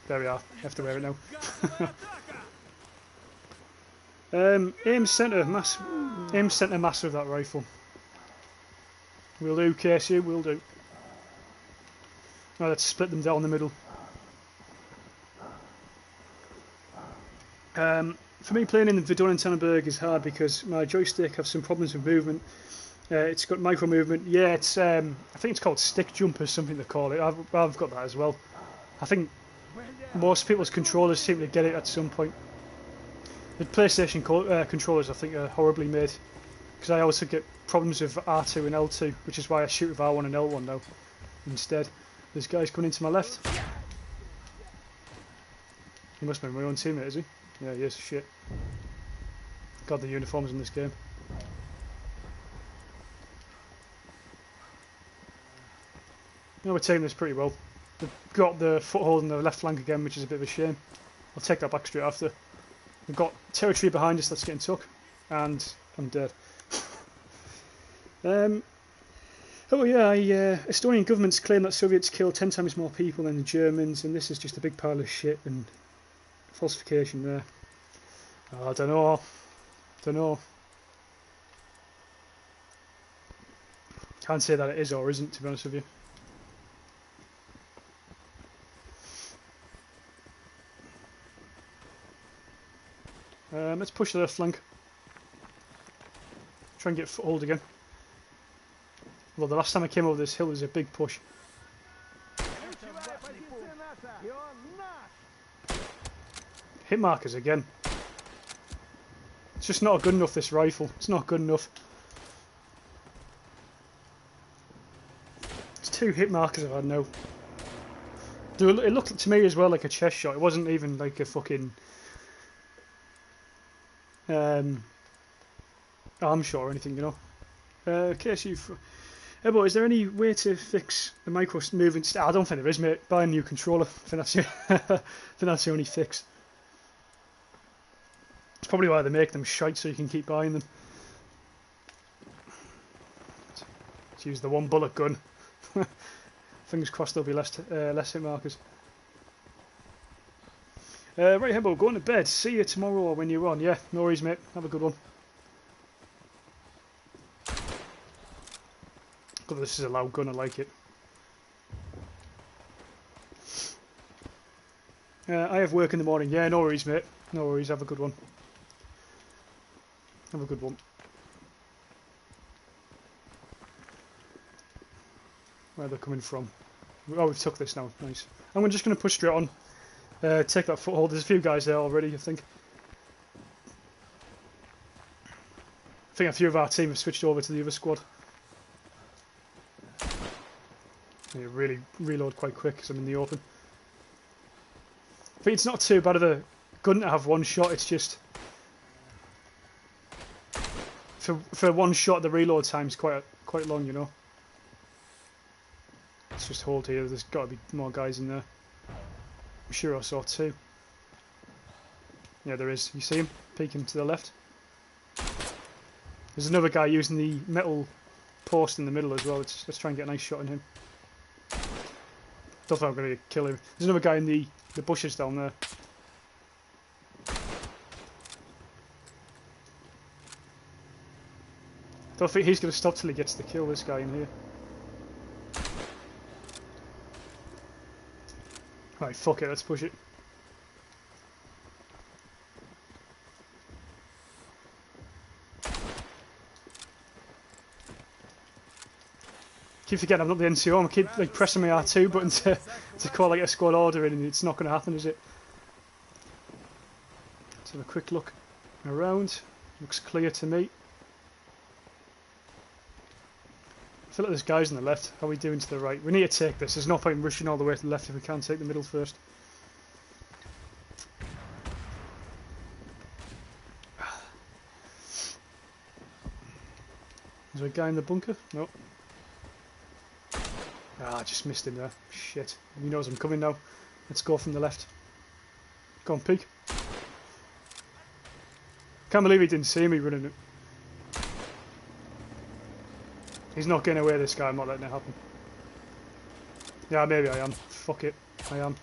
There we are, I have to wear it now. Aim centre mass of that rifle. Will do, Casey, will do. Right, let's split them down the middle. For me, playing in the Verdun and Tannenberg is hard because my joystick has some problems with movement. It's got micro movement. Yeah, it's I think it's called stick jump or something they call it. I've got that as well. I think most people's controllers seem to get it at some point. The PlayStation controllers, I think, are horribly made because I also get problems with R2 and L2, which is why I shoot with R1 and L1 now instead. This guy's coming into my left. He must be my own teammate, is he? Yeah, he is. Shit. God, the uniforms in this game. No, we're taking this pretty well. They've got the foothold in the left flank again, which is a bit of a shame. I'll take that back straight after. We've got territory behind us that's getting took, and I'm dead. Oh yeah, Estonian governments claim that Soviets killed 10 times more people than the Germans, and this is just a big pile of shit and falsification there. Oh, I don't know. Can't say that it is or isn't, to be honest with you. Let's push the left flank. Try and get foothold again. Well, the last time I came over this hill was a big push. Hit markers again. It's just not good enough, this rifle. It's not good enough. It's 2 hit markers I've had now. It looked to me as well like a chest shot. It wasn't even like a fucking arm shot or anything, you know. But is there any way to fix the micro movement? I don't think there is, mate. Buy a new controller. I think that's the only fix. It's probably why they make them shite, so you can keep buying them. Let's use the 1 bullet gun. Fingers crossed there'll be less hit markers. Right, Hebo, going to bed. See you tomorrow or when you're on. Yeah, no worries, mate. Have a good one. God, this is a loud gun. I like it. I have work in the morning. Yeah, no worries, mate. No worries. Have a good one. Have a good one. Where they're coming from. Oh, we've took this now. Nice. I'm just going to push straight on. Take that foothold. There's a few guys there already, I think. I think a few of our team have switched over to the other squad. I need to really reload quite quick because I'm in the open. I think it's not too bad of a gun to have 1 shot. It's just for 1 shot the reload time's quite long, you know. Let's just hold here. There's got to be more guys in there. I'm sure I saw 2. Yeah, there is. You see him peeking to the left. There's another guy using the metal post in the middle as well. Let's try and get a nice shot on him. Don't think I'm going to kill him. There's another guy in the bushes down there. Don't think he's going to stop till he gets the kill, this guy in here. Right, fuck it, let's push it. Keep forgetting I'm not the NCO. I keep like pressing my R2 button to call like a squad order in, and it's not going to happen, is it? Let's have a quick look around. Looks clear to me. I feel like there's guys on the left. How are we doing to the right? We need to take this. There's no point in rushing all the way to the left if we can't take the middle first. Is there a guy in the bunker? No. Ah, I just missed him there. Shit. He knows I'm coming now. Let's go from the left. Go on, peek. Can't believe he didn't see me running it. He's not getting away, this guy. I'm not letting it happen. Yeah, maybe I am. Fuck it. I am.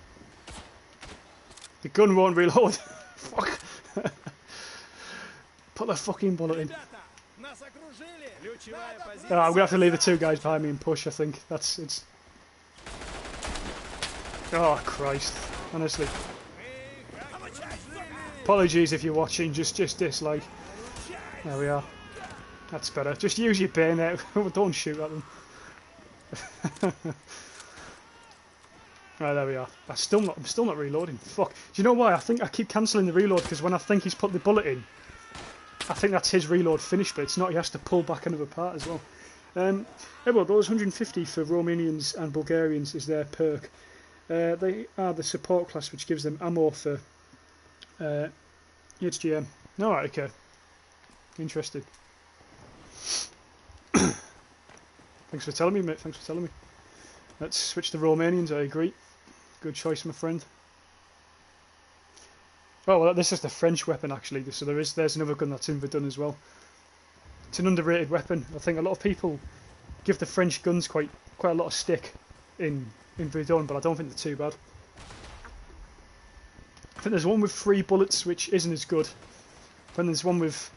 The gun won't reload. Fuck. Put the fucking bullet in. I'm gonna have to leave the two guys behind me and push, I think. It's... Oh, Christ. Honestly. Apologies if you're watching, just dislike. There we are. That's better. Just use your bayonet. Don't shoot at them. Right, there we are. I'm still not reloading. Fuck. Do you know why? I think I keep cancelling the reload because when I think he's put the bullet in, I think that's his reload finished, but it's not. He has to pull back another part as well. Well, those 150 for Romanians and Bulgarians is their perk. They are the support class, which gives them ammo for HGM. Alright, okay. Interesting. Thanks for telling me, mate. Thanks for telling me. Let's switch to Romanians, I agree. Good choice, my friend. Oh, well, this is the French weapon, actually. So there's another gun that's in Verdun as well. It's an underrated weapon. I think a lot of people give the French guns quite a lot of stick in Verdun, but I don't think they're too bad. I think there's one with 3 bullets, which isn't as good. Then there's one with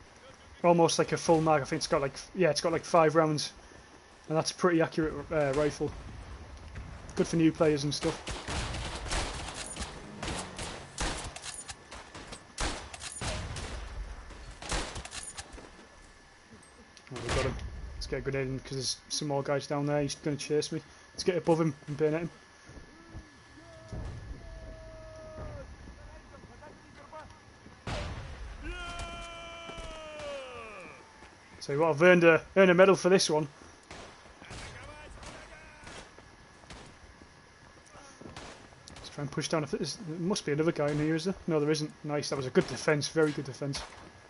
almost like a full mag. I think it's got like 5 rounds, and that's a pretty accurate rifle. Good for new players and stuff. Oh, we got him. Let's get a grenade in because there's some more guys down there. He's going to chase me. Let's get above him and bayonet him. So what, I've earned a medal for this one. Let's try and push down. There must be another guy in here, is there? No, there isn't. Nice, that was a good defence. Very good defence.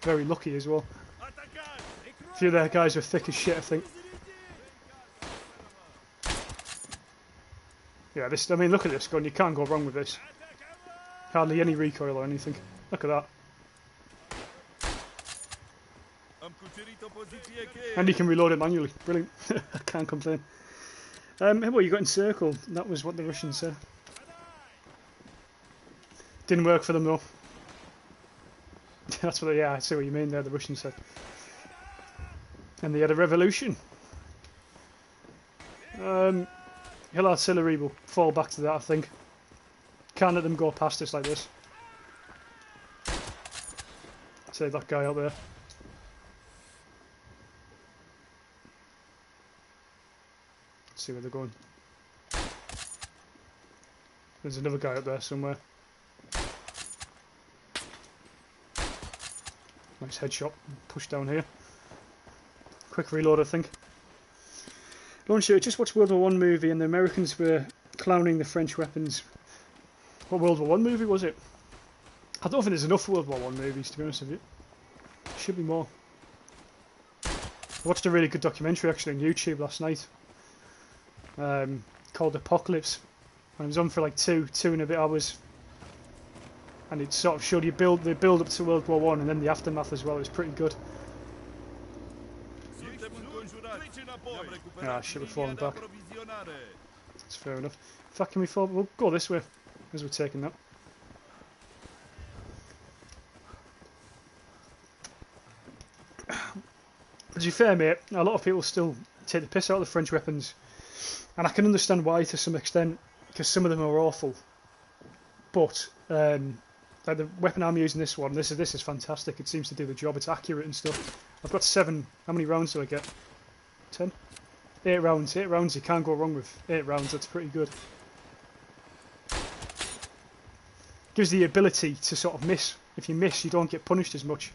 Very lucky as well. A few of their guys are thick as shit, I think. Yeah, I mean, look at this gun. You can't go wrong with this. Hardly any recoil or anything. Look at that. And you can reload it manually. Brilliant. I can't complain. Well, you got encircled. That was what the Russians said. Didn't work for them though. That's what. Yeah, I see what you mean there. The Russians said. And they had a revolution. Hill artillery will fall back to that, I think. Can't let them go past us like this. Save that guy out there. Let's see where they're going. There's another guy up there somewhere. Nice headshot. Push down here. Quick reload, I think. Launcher, just watched World War I movie and the Americans were clowning the French weapons. What World War I movie was it? I don't think there's enough World War I movies, to be honest with you. Should be more. I watched a really good documentary actually on YouTube last night. Called Apocalypse. And it was on for like two and a bit hours. And it sort of showed you the build up to World War I and then the aftermath as well. It was pretty good. Ah, shit, we're falling back. That's fair enough. In fact, can we fall? We'll go this way as we're taking that. To be fair, mate, a lot of people still take the piss out of the French weapons, and I can understand why to some extent, because some of them are awful. But like the weapon I'm using, this one, this is fantastic. It seems to do the job. It's accurate and stuff. I've got 7. How many rounds do I get? 10? 8 rounds. 8 rounds. You can't go wrong with 8 rounds. That's pretty good. Gives the ability to sort of miss. If you miss, you don't get punished as much.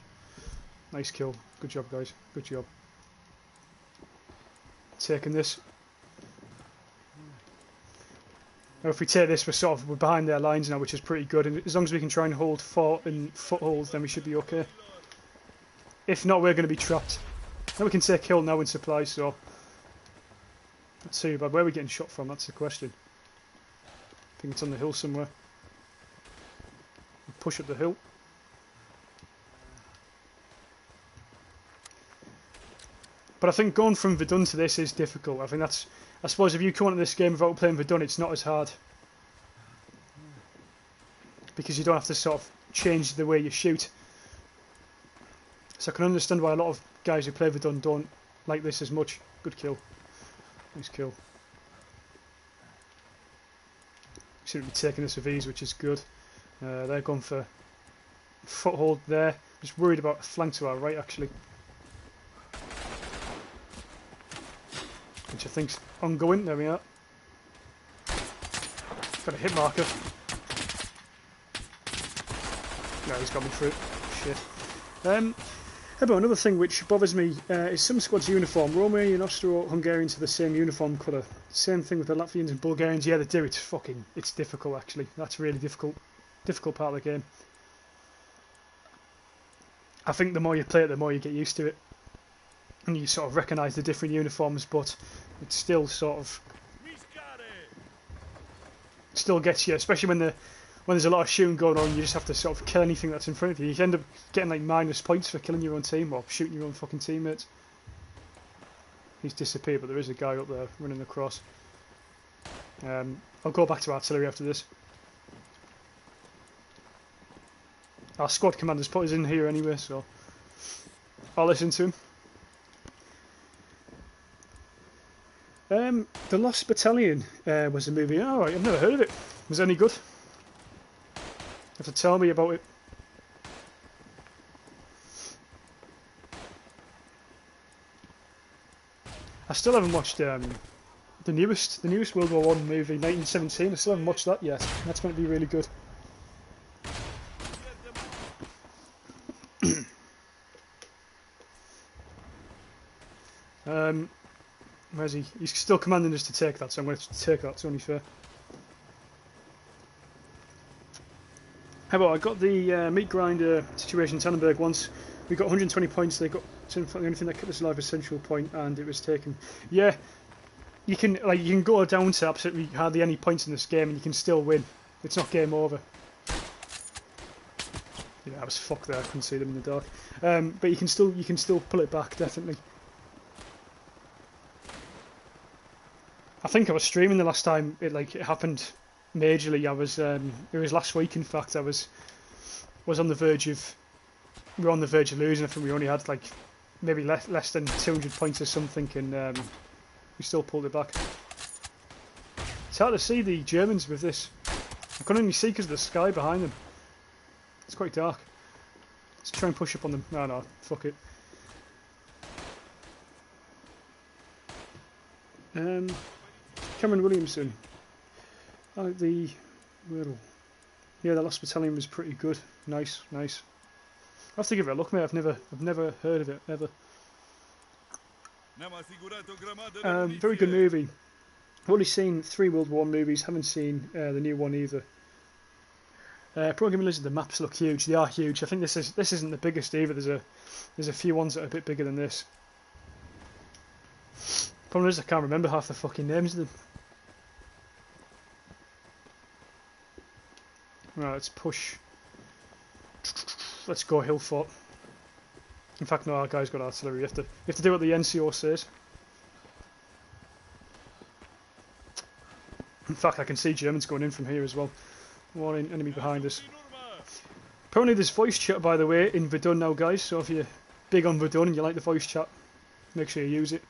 Nice kill. Good job, guys. Good job. Taking this. Now, if we take this, we're behind their lines now, which is pretty good. And as long as we can try and hold fort and foothold, then we should be okay. If not, we're going to be trapped. Now we can take hill now in supplies, so not too bad. Where are we getting shot from? That's the question. I think it's on the hill somewhere. We'll push up the hill. But I think going from Verdun to this is difficult. I think that's... I suppose if you come into this game without playing Verdun, it's not as hard. Because you don't have to sort of change the way you shoot. So I can understand why a lot of guys who play Verdun don't like this as much. Good kill. Nice kill. Seem to be taking this with ease, which is good. They're going for foothold there. Just worried about a flank to our right, actually. Which I think's ongoing. There we are. Got a hit marker. No, he's got me through. Shit. How about another thing which bothers me is some squads' uniform. Romanian and Austro-Hungarians have the same uniform colour. Same thing with the Latvians and Bulgarians. Yeah, they do. It's difficult actually. That's really difficult. Difficult part of the game. I think the more you play it, the more you get used to it, and you sort of recognise the different uniforms. But it still sort of still gets you, especially when there's a lot of shooting going on. You just have to sort of kill anything that's in front of you. You end up getting like minus points for killing your own team or shooting your own fucking teammates. He's disappeared, but there is a guy up there running across. I'll go back to artillery after this. Our squad commander's put us in here anyway, so I'll listen to him. The Lost Battalion was a movie. Alright, I've never heard of it. Was it any good? You have to tell me about it. I still haven't watched the newest World War I movie, 1917. I still haven't watched that yet. That's meant to be really good. Where's he? He's still commanding us to take that, so I'm going to take that. It's only fair. How about I got the meat grinder situation Tannenberg once. We got 120 points. They got the only thing that kept us alive was central point, and it was taken. Yeah, you can go down to absolutely hardly any points in this game, and you can still win. It's not game over. Yeah, I was fucked there. I couldn't see them in the dark. But you can still pull it back, definitely. I think I was streaming the last time it happened majorly. I was it was last week, in fact. I was on the verge of losing. I think we only had like maybe less than 200 points or something, and we still pulled it back. It's hard to see the Germans with this. I can only see because of the sky behind them. It's quite dark. Let's try and push up on them. No, fuck it. Cameron Williamson. I like the yeah, the Lost Battalion was pretty good. Nice. I'll have to give it a look, mate. I've never heard of it ever. Very good movie. I've only seen 3 World War movies. Haven't seen the new one either. Programming Lizard, the maps look huge. They are huge. I think this isn't the biggest either. There's a few ones that are a bit bigger than this. Problem is I can't remember half the fucking names of them. Right, let's push. Let's go hill fort. In fact, no, our guy's got artillery. You have to do what the NCO says. In fact, I can see Germans going in from here as well. Warning, enemy behind us. Apparently there's voice chat, by the way, in Verdun now, guys. So if you're big on Verdun and you like the voice chat, make sure you use it.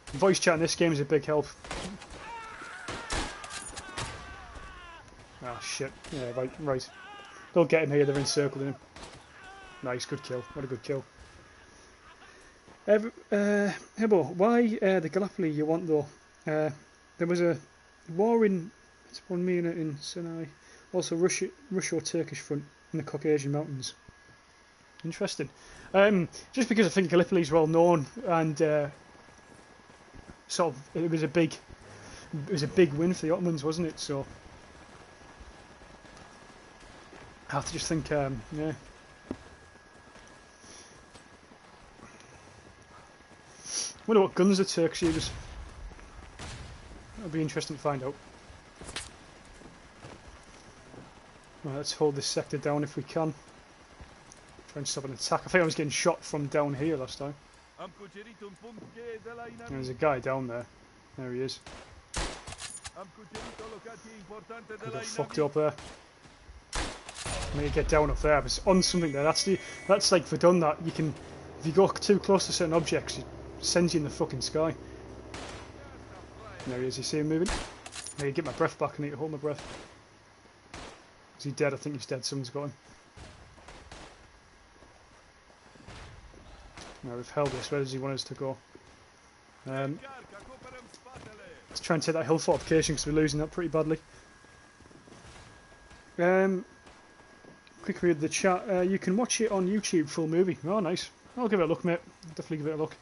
Voice chat in this game is a big help. Ah, shit. Yeah, right. Don't get him here, they're encircling him. Nice, good kill. What a good kill. Hebo, why the Gallipoli you want though? There was a war in 1 minute in Sinai. Also Russo-Turkish front in the Caucasian Mountains. Interesting. Just because I think Gallipoli is well known, and sort of it was a big win for the Ottomans, wasn't it? So I have to just think, yeah. Wonder what guns the Turks use. That'll be interesting to find out. Right, let's hold this sector down if we can. Try and stop an attack. I think I was getting shot from down here last time. There's a guy down there. There he is. Got fucked up there. I mean, you get down up there. I was on something there. That's like Verdun. That you can, if you go too close to certain objects, it sends you in the fucking sky. There he is. You see him moving? Now you get my breath back. I need to hold my breath. Is he dead? I think he's dead. Someone's got him. Now we've held this. Where does he want us to go? Let's try and take that hill fortification because we're losing that pretty badly. Quick read of the chat. You can watch it on YouTube, full movie. Oh, nice. I'll give it a look, mate. Definitely give it a look.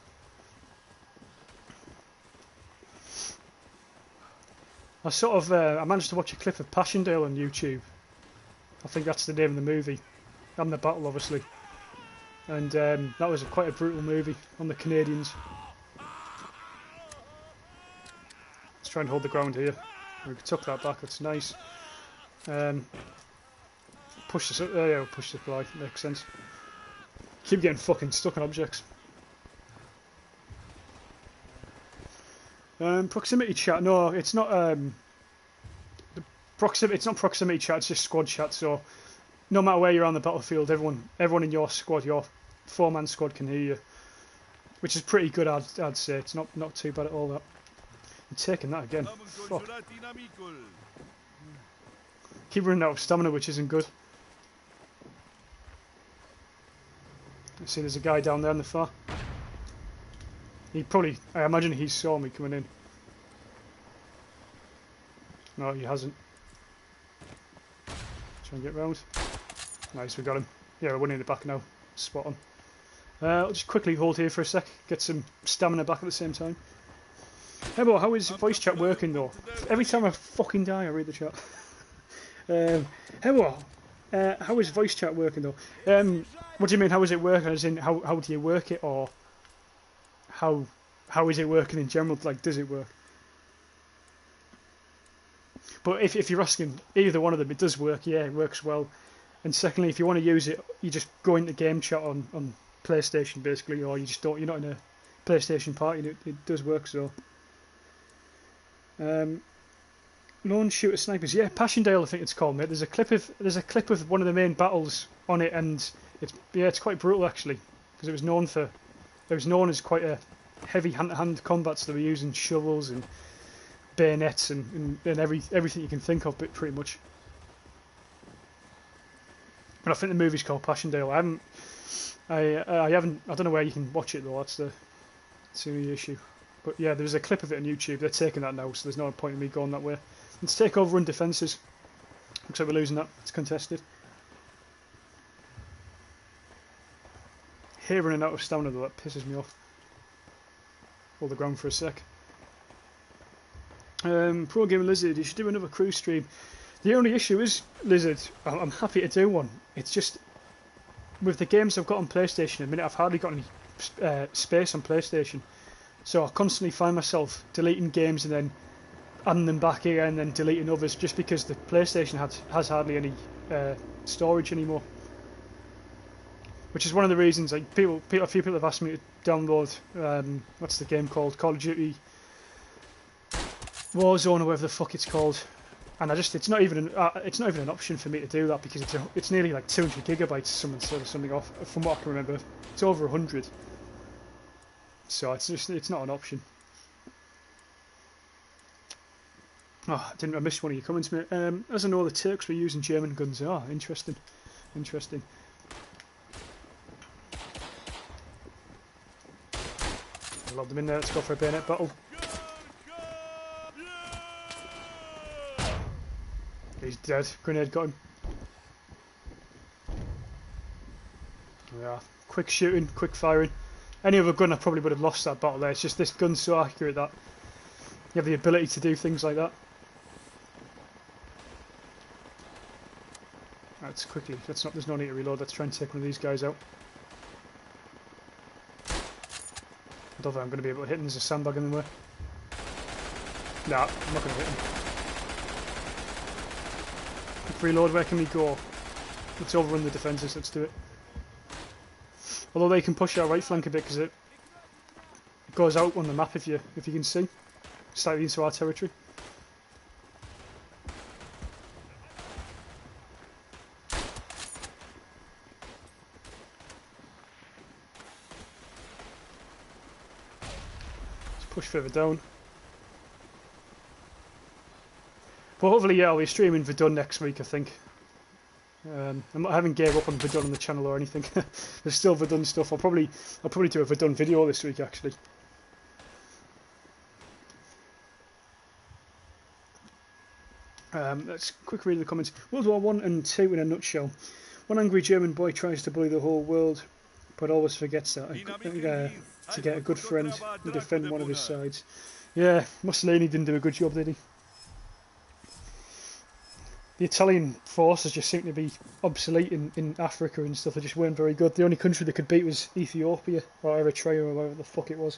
I managed to watch a clip of Passchendaele on YouTube. I think that's the name of the movie. And the battle, obviously. And that was quite a brutal movie on the Canadians. Let's try and hold the ground here. We took that back, that's nice. Push this up, yeah, we'll push this by, makes sense. Keep getting fucking stuck on objects. Proximity chat, no, it's not it's not proximity chat, it's just squad chat, so no matter where you're on the battlefield, everyone in your squad, your 4-man squad can hear you. Which is pretty good, I'd say. It's not too bad at all, that. I'm taking that again. Fuck. Keep running out of stamina, which isn't good. I see there's a guy down there in the far. I imagine he saw me coming in. No, he hasn't. Try and get round. Nice, we got him. Yeah, we're winning the back now. Spot on. I'll just quickly hold here for a sec. Get some stamina back at the same time. Hey, boy, how is voice chat working though? Every time I fucking die, I read the chat. Hey, boy, how is voice chat working though? What do you mean? How is it working? As in, how do you work it, or how is it working in general? Like, does it work? But if you're asking either one of them, it does work. Yeah, it works well. And secondly, if you want to use it, you just go into game chat on PlayStation basically, or you just don't. You're not in a PlayStation party. It does work. So, lone shooter snipers. Yeah, Passchendaele, I think it's called, mate. There's a clip of one of the main battles on it, and it's quite brutal actually, because it was known as quite a heavy hand-to-hand combat. So they were using shovels and bayonets and everything you can think of, but pretty much. And I think the movie's called Passchendaele. I don't know where you can watch it though. That's the only issue. But yeah, there's a clip of it on YouTube. They're taking that now, so there's no point in me going that way. Let's take over run defences. Looks like we're losing that. It's contested. Here running out of stamina though, that pisses me off. Hold the ground for a sec. Pro Gamer Lizard, you should do another crew stream. The only issue is, Lizard, I'm happy to do one. It's just, with the games I've got on PlayStation, at the minute I've hardly got any space on PlayStation. So I constantly find myself deleting games and then adding them back here and then deleting others, just because the PlayStation has hardly any storage anymore. Which is one of the reasons, like, a few people have asked me to download, what's the game called? Call of Duty Warzone or whatever the fuck it's called. And it's not even an option for me to do that, because it's nearly like 200 gigabytes, something off, from what I can remember. It's over 100. So it's not an option. Oh, I missed one of your comments, mate. As I know, the Turks were using German guns. Ah, interesting. Interesting. I'll lob them in there. Let's go for a bayonet battle. He's dead. Grenade got him. Yeah, quick shooting, quick firing. Any other gun I probably would have lost that battle there. It's just this gun's so accurate that you have the ability to do things like that. Let's quickly, there's no need to reload, let's try and take one of these guys out. I don't think I'm going to be able to hit him, there's a sandbag in the way. Nah, I'm not going to hit him. Quick reload, where can we go? Let's overrun the defences, let's do it. Although they can push our right flank a bit because it goes out on the map if you can see, slightly into our territory. Push further down. But hopefully, yeah, I'll be streaming Verdun next week, I think. I'm not having gear up on Verdun on the channel or anything. There's still Verdun stuff. I'll probably do a Verdun video this week, actually. Let's quick read the comments. World War I and II in a nutshell. One angry German boy tries to bully the whole world, but always forgets that to get a good friend and defend one of his sides. Yeah, Mussolini didn't do a good job, did he? The Italian forces just seem to be obsolete in Africa and stuff. They just weren't very good. The only country they could beat was Ethiopia or Eritrea or whatever the fuck it was.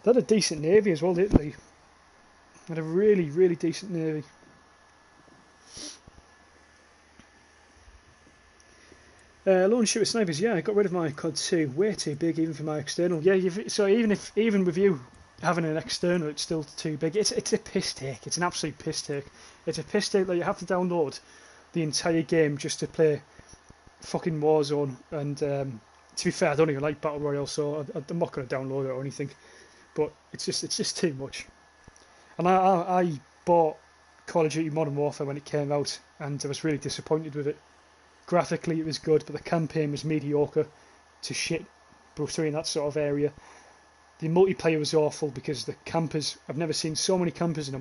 They had a decent navy as well, didn't they? They had a really, really decent navy. Lone shooter snipers, yeah, I got rid of my COD 2. Way too big even for my external. Yeah, so even with you having an external, it's still too big. It's a piss take. It's an absolute piss take. It's a piss take that you have to download the entire game just to play fucking Warzone. And to be fair, I don't even like Battle Royale, so I'm not going to download it or anything. But it's just too much. And I bought Call of Duty Modern Warfare when it came out, and I was really disappointed with it. Graphically it was good, but the campaign was mediocre to shit between that sort of area. The multiplayer was awful because the campers, I've never seen so many campers in a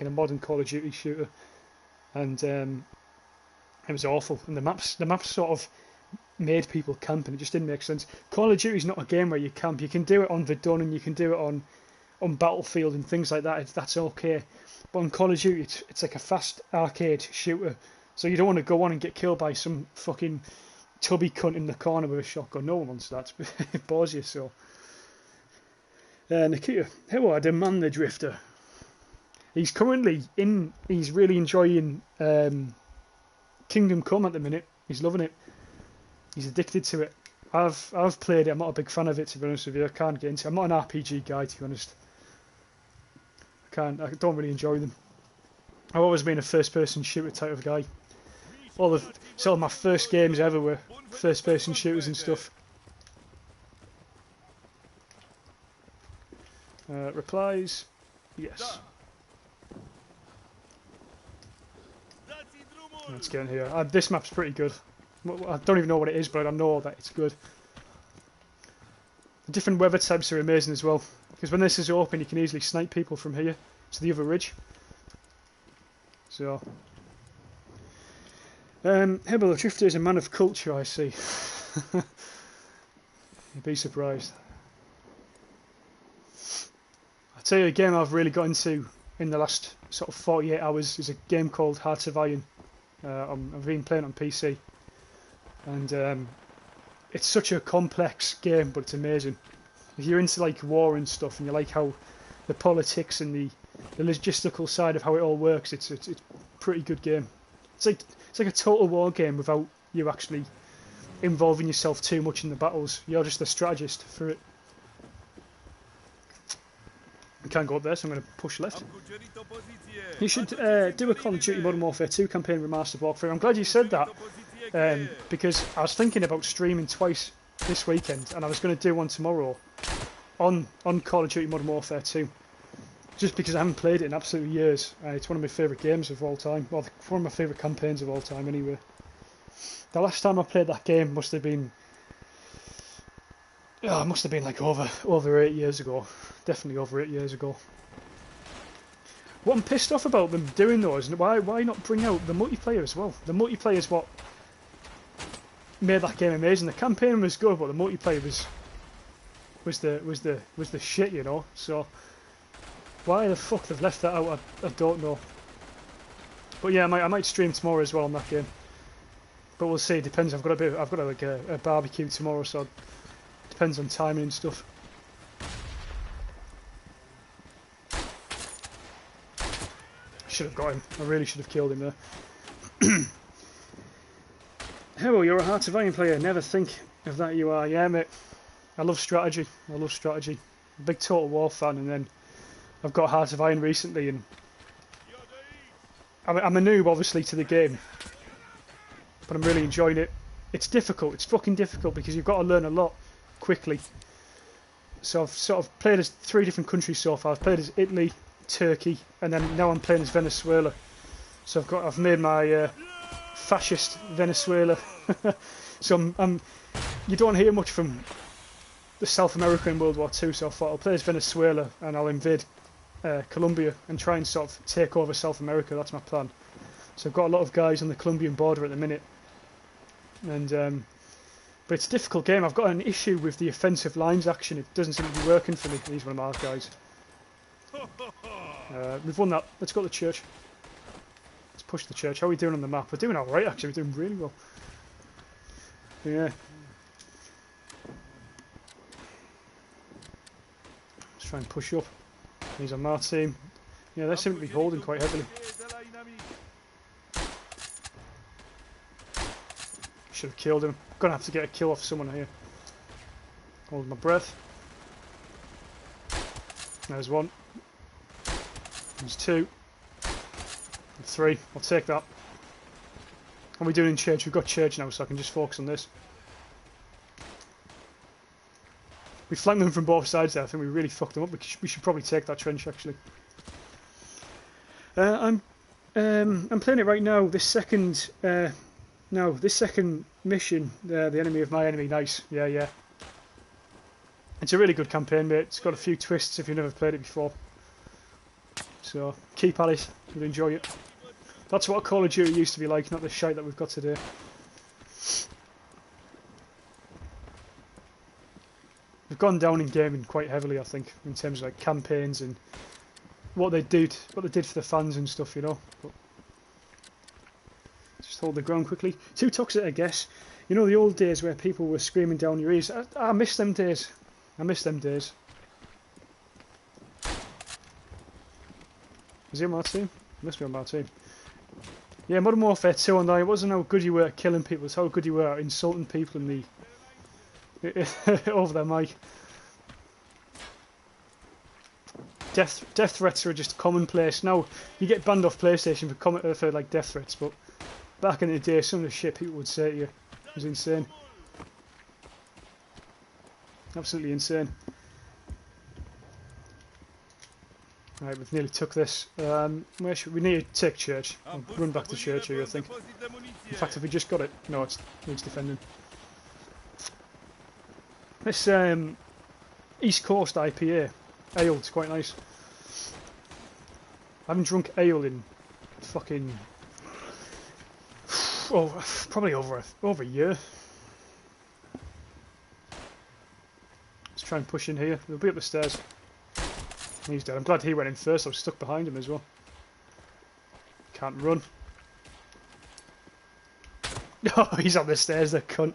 modern Call of Duty shooter, and it was awful. And the maps sort of made people camp, and it just didn't make sense. Call of Duty is not a game where you camp. You can do it on Verdun and you can do it on Battlefield and things like that. That's okay. But on Call of Duty, it's like a fast arcade shooter. So you don't want to go on and get killed by some fucking tubby cunt in the corner with a shotgun. No one wants that. It bores you so. Nikita, hello, I demand the Drifter. He's currently he's really enjoying Kingdom Come at the minute. He's loving it. He's addicted to it. I've played it. I'm not a big fan of it, to be honest with you. I can't get into it. I'm not an RPG guy, to be honest. I don't really enjoy them. I've always been a first-person shooter type of guy. So my first games ever were first-person shooters and stuff. Replies, yes. Let's get in here. This map's pretty good. I don't even know what it is, but I know that it's good. The different weather types are amazing as well, because when this is open you can easily snipe people from here to the other ridge. So, Hebel, the Drifter is a man of culture, I see. You'd be surprised. I'll tell you a game I've really got into in the last sort of 48 hours is a game called Hearts of Iron. I've been playing on PC, and it's such a complex game, but it's amazing. If you're into like war and stuff, and you like how the politics and the logistical side of how it all works, it's a pretty good game. It's like a total war game without you actually involving yourself too much in the battles. You're just the strategist for it. I can't go up there, so I'm going to push left. You should do a Call of Duty Modern Warfare 2 campaign remastered walkthrough. I'm glad you said that, because I was thinking about streaming twice this weekend, and I was going to do one tomorrow on Call of Duty Modern Warfare 2. Just because I haven't played it in absolutely years. It's one of my favourite games of all time. Well, one of my favourite campaigns of all time anyway. The last time I played that game must have been... Oh, it must have been like over 8 years ago. Definitely over 8 years ago. What I'm pissed off about them doing though is why not bring out the multiplayer as well? The multiplayer is what made that game amazing. The campaign was good, but the multiplayer was the shit, you know. So why the fuck they've left that out, I don't know. But yeah, I might stream tomorrow as well on that game. But we'll see. It depends. I've got like a barbecue tomorrow, so it depends on timing and stuff. Should have got him. I really should have killed him there. Hello, you're a Hearts of Iron player. Never think of that you are. Yeah, mate. I love strategy. Big Total War fan, and then I've got Hearts of Iron recently, and I'm a noob obviously to the game, but I'm really enjoying it. It's difficult. It's fucking difficult because you've got to learn a lot quickly. So I've sort of played as 3 different countries so far. I've played as Italy, Turkey, and then now I'm playing as Venezuela. So I've made my fascist Venezuela. So you don't hear much from the South America in World War II, so I thought I'll play as Venezuela and I'll invade Colombia and try and sort of take over South America. That's my plan. So I've got a lot of guys on the Colombian border at the minute, and but it's a difficult game. I've got an issue with the offensive lines action. It doesn't seem to be working for me. He's one of my guys. We've won that. Let's go to the church. Let's push the church. How are we doing on the map? We're doing alright actually. We're doing really well. Yeah. Let's try and push up. He's on my team. Yeah, they seem to be holding quite heavily. Should have killed him. Gonna have to get a kill off someone here. Hold my breath. There's 1. There's 2. And 3. I'll take that. What are we doing in church? We've got church now, so I can just focus on this. We flanked them from both sides there. I think we really fucked them up. We should probably take that trench actually. I'm playing it right now. This second mission, the enemy of my enemy. Nice, yeah. It's a really good campaign, mate. It's got a few twists if you've never played it before. So keep at it. You'll enjoy it. That's what Call of Duty used to be like, not the shite that we've got today. We've gone down in gaming quite heavily, I think, in terms of like campaigns and what they did for the fans and stuff, you know. But just hold the ground quickly. Too toxic, I guess. You know the old days where people were screaming down your ears. I miss them days. I miss them days. Is he on my team? He must be on my team. Yeah, Modern Warfare 2 online. It wasn't how good you were at killing people, it's how good you were at insulting people in the over their mic. Death threats are just commonplace now. You get banned off PlayStation for like death threats, but back in the day, some of the shit people would say to you was insane. Absolutely insane. Right, we've nearly took this. Where should we need to take church? I'll run back to church here, I think. In fact, have we just got it? No, it needs defending. This East Coast IPA ale, it's quite nice. I haven't drunk ale in fucking probably over a year. Let's try and push in here. They'll be up the stairs. He's dead. I'm glad he went in first. I was stuck behind him as well. Can't run. Oh, he's on the stairs, the cunt.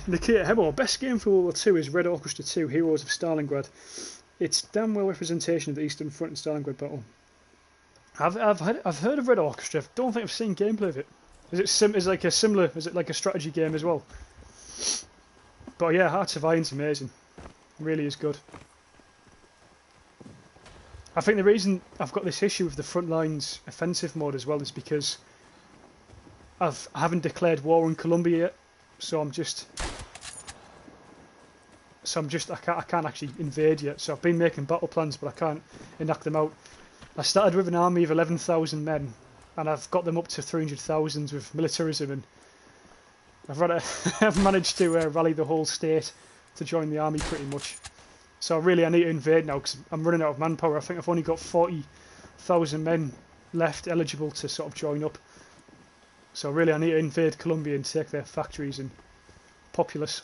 Nikita Hebo, best game for World War II is Red Orchestra 2, Heroes of Stalingrad. It's damn well representation of the Eastern Front and Stalingrad battle. I've heard of Red Orchestra. I don't think I've seen gameplay of it. Is it like a similar? Is it like a strategy game as well? But yeah, Hearts of Iron's amazing. It really is good. I think the reason I've got this issue with the front lines offensive mode as well is because I haven't declared war on Colombia yet. So I can't actually invade yet. So I've been making battle plans, but I can't enact them out. I started with an army of 11,000 men, and I've got them up to 300,000 with militarism, and I've managed to rally the whole state to join the army pretty much. So really, I need to invade now because I'm running out of manpower. I think I've only got 40,000 men left eligible to sort of join up. So really I need to invade Colombia and take their factories and populace.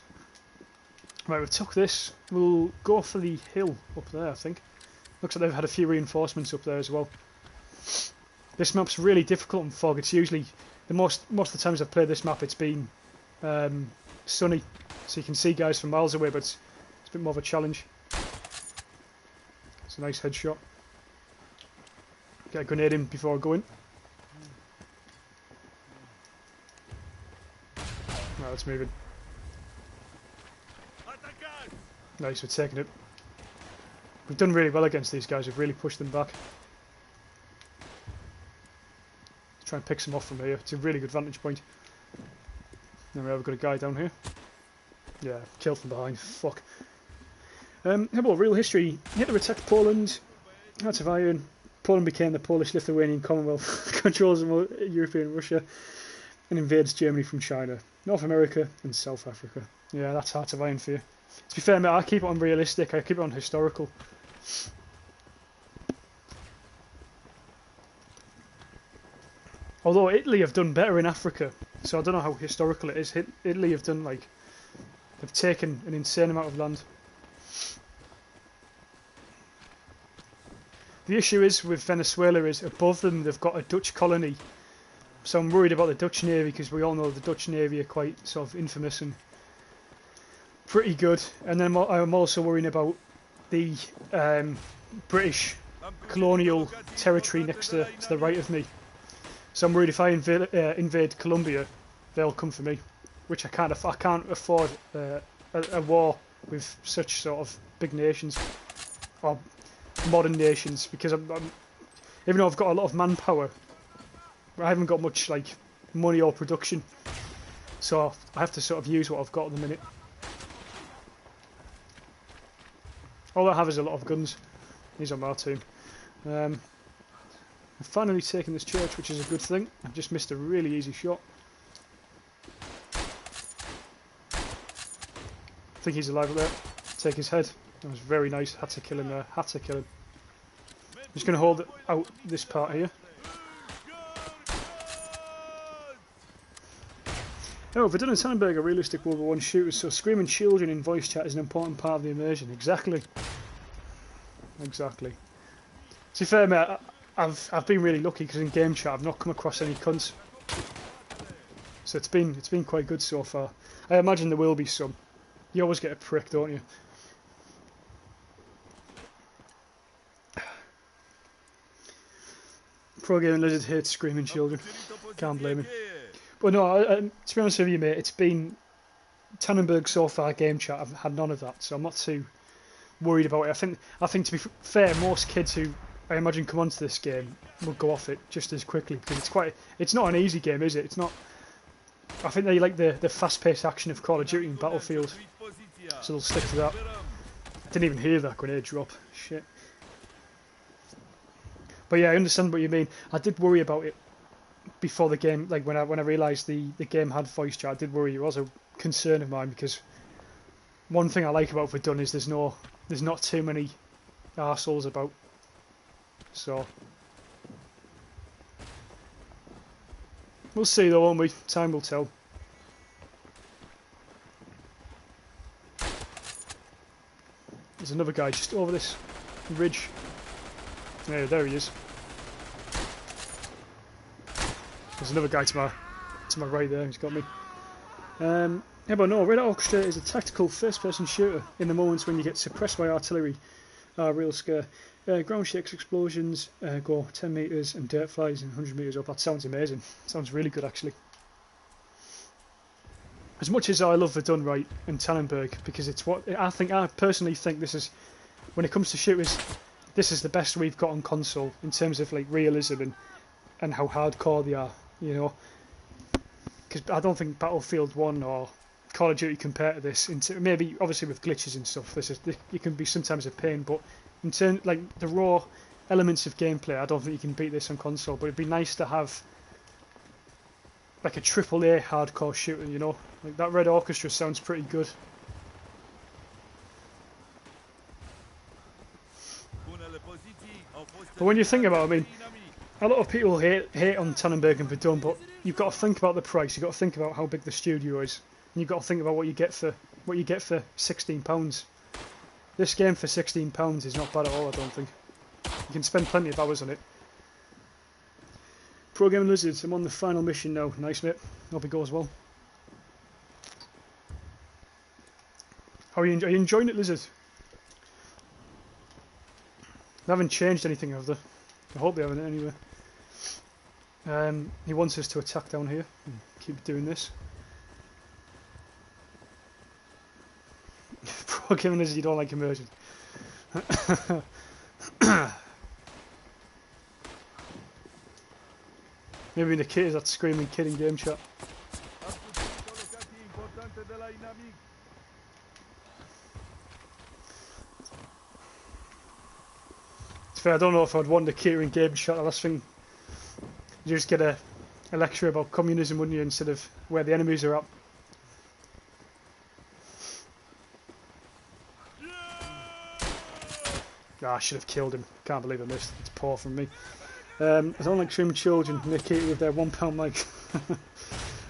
Right, we've took this. We'll go for the hill up there, I think. Looks like they've had a few reinforcements up there as well. This map's really difficult in fog. It's usually, most of the times I've played this map, it's been sunny. So you can see guys from miles away, but it's a bit more of a challenge. It's a nice headshot. Get a grenade in before I go in. Right, let's move in. Nice, we're taking it. We've done really well against these guys, we've really pushed them back. Let's try and pick some off from here, it's a really good vantage point. Then we've got a guy down here. Yeah, killed from behind. Fuck. How about real history? Hitler attacked Poland. Hearts of Iron. Poland became the Polish-Lithuanian Commonwealth, controls European Russia, and invades Germany from China, North America, and South Africa. Yeah, that's Hearts of Iron for you. To be fair, mate, I keep it on realistic. I keep it on historical. Although Italy have done better in Africa, so I don't know how historical it is. Italy have done like they've taken an insane amount of land. The issue is with Venezuela is above them they've got a Dutch colony, so I'm worried about the Dutch Navy because we all know the Dutch Navy are quite sort of infamous and pretty good. And then I'm also worrying about the British colonial territory next to the right of me. So I'm worried if I invade Colombia, they'll come for me, which I can't afford a war with such sort of big nations or modern nations, because even though I've got a lot of manpower, I haven't got much like money or production, so I have to sort of use what I've got at the minute. All I have is a lot of guns. He's on my team. I've finally taken this church, which is a good thing. I've just missed a really easy shot. I think he's alive up there. Take his head. That was very nice. Had to kill him there. Had to kill him. I'm just going to hold out this part here. Oh, Verdun and Tannenberg are realistic WW1 shooters, so screaming children in voice chat is an important part of the immersion. Exactly. Exactly. To be fair, mate, I've been really lucky because in game chat I've not come across any cunts. So it's been quite good so far. I imagine there will be some. You always get a prick, don't you? Pro Gaming Lizard hates screaming children. Can't blame him. But no, to be honest with you, mate, it's been Tannenberg so far. Game chat, I've had none of that, so I'm not too worried about it. I think to be fair, most kids who I imagine come onto this game will go off it just as quickly because it's not an easy game, is it? It's not. I think they like the fast-paced action of Call of Duty and Battlefield, so they'll stick to that. Didn't even hear that grenade drop. Shit. But yeah, I understand what you mean. I did worry about it before the game, like when I realised the game had voice chat. I did worry. It was a concern of mine because one thing I like about Verdun is there's not too many arseholes about. So we'll see though, won't we? Time will tell. There's another guy just over this ridge. Yeah, there he is. There's another guy to my right there. He's got me. How about no? Red Orchestra is a tactical first-person shooter. In the moments when you get suppressed by artillery, real scare. Ground shakes, explosions, go 10 meters, and dirt flies and 100 meters up. That sounds amazing. Sounds really good, actually. As much as I love Verdun, right, and Tannenberg, because it's what I personally think this is, when it comes to shooters, this is the best we've got on console in terms of like realism and how hardcore they are, you know. Because I don't think Battlefield 1 or Call of Duty compare to this. Maybe obviously with glitches and stuff, it can be sometimes a pain, but in terms like the raw elements of gameplay, I don't think you can beat this on console. But it'd be nice to have like a AAA hardcore shooter, you know. Like that Red Orchestra sounds pretty good. But when you think about it, I mean, a lot of people hate on Tannenberg and Verdun, but you've got to think about the price. You've got to think about how big the studio is, and you've got to think about what you get for £16. This game for £16 is not bad at all, I don't think. You can spend plenty of hours on it. Pro Gaming Lizards, I'm on the final mission now. Nice, mate. Hope it goes well. How are you enjoying it, Lizard? They haven't changed anything, have they? I hope they haven't anyway. He wants us to attack down here and keep doing this. Pro Gaming Lizard, you don't like immersion. Maybe the kid is that screaming kid in game chat. fair, I don't know if I'd want a catering game shot. The last thing, you just get a lecture about communism, wouldn't you, instead of where the enemies are at. I should have killed him. Can't believe I missed. It's poor from me. I don't like showing children and they cater with their £1 mic.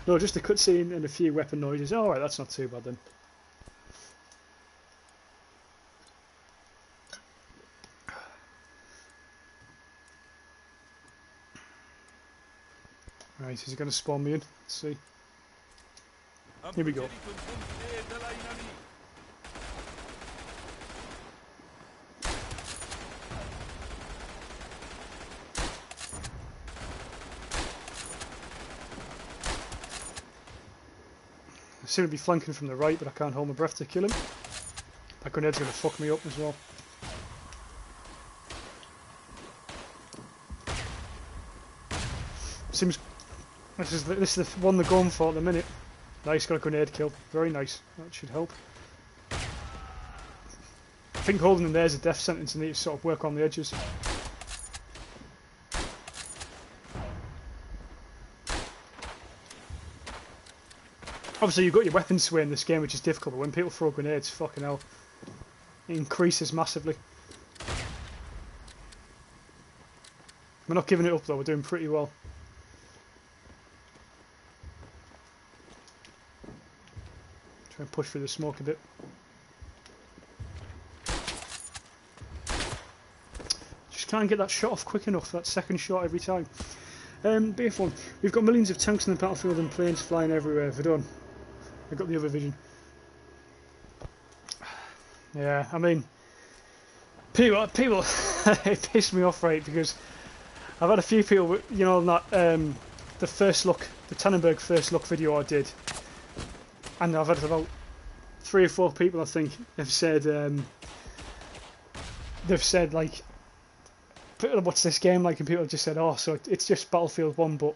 No, just a cutscene and a few weapon noises. Alright, that's not too bad then. Right, is he going to spawn me in? Let's see. Here we go. I seem to be flanking from the right, but I can't hold my breath to kill him. That grenade's going to fuck me up as well. Seems this is the one they're going for at the minute. Nice, got a grenade kill. Very nice. That should help. I think holding them there is a death sentence and need to sort of work on the edges. Obviously you've got your weapon sway in this game, which is difficult, but when people throw grenades, fucking hell, it increases massively. We're not giving it up though, we're doing pretty well. Try and push through the smoke a bit. Just can't get that shot off quick enough, that second shot every time. BF1, we've got millions of tanks on the battlefield and planes flying everywhere. Verdun. I got the other vision. Yeah, I mean, people, it pissed me off, right? Because I've had a few people, you know, that the first look, the Tannenberg first look video I did, and I've had about 3 or 4 people, I think, have said like, what's this game like? And people have just said, oh, so it's just Battlefield 1, but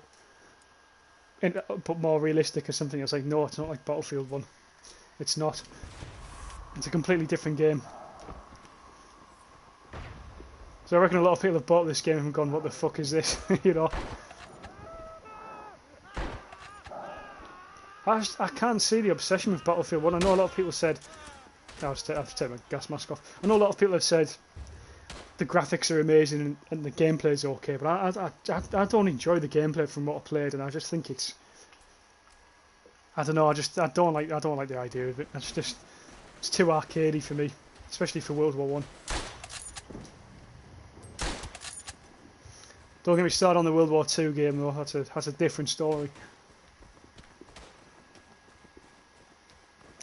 more realistic or something. I was like, no, it's not like Battlefield 1. It's not. It's a completely different game. So I reckon a lot of people have bought this game and gone, what the fuck is this? You know. I can't see the obsession with Battlefield 1. I know a lot of people said, I have to take my gas mask off. I know a lot of people have said the graphics are amazing and the gameplay is okay, but I don't enjoy the gameplay from what I played, and I just think it's, I don't know, I don't like the idea of it. It's too arcadey for me, especially for World War One. Don't get me started on the World War Two game though. That's a different story.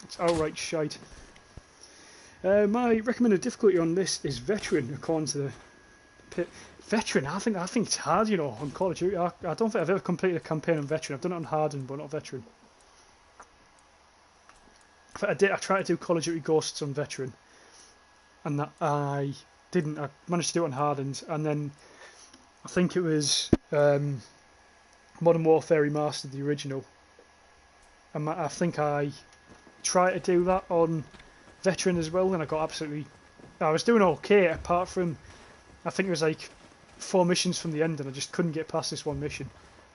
It's outright shite. My recommended difficulty on this is Veteran, according to the pit. Veteran, I think it's hard, you know, on Call of Duty. I don't think I've ever completed a campaign on Veteran. I've done it on Hardened, but not Veteran. I tried to do Call of Duty Ghosts on Veteran, and that I didn't. I managed to do it on Hardened, and then I think it was Modern Warfare Remastered, the original. And I think I tried to do that on Veteran as well, and I got absolutely. I was doing okay, apart from I think it was like 4 missions from the end, and I just couldn't get past this one mission.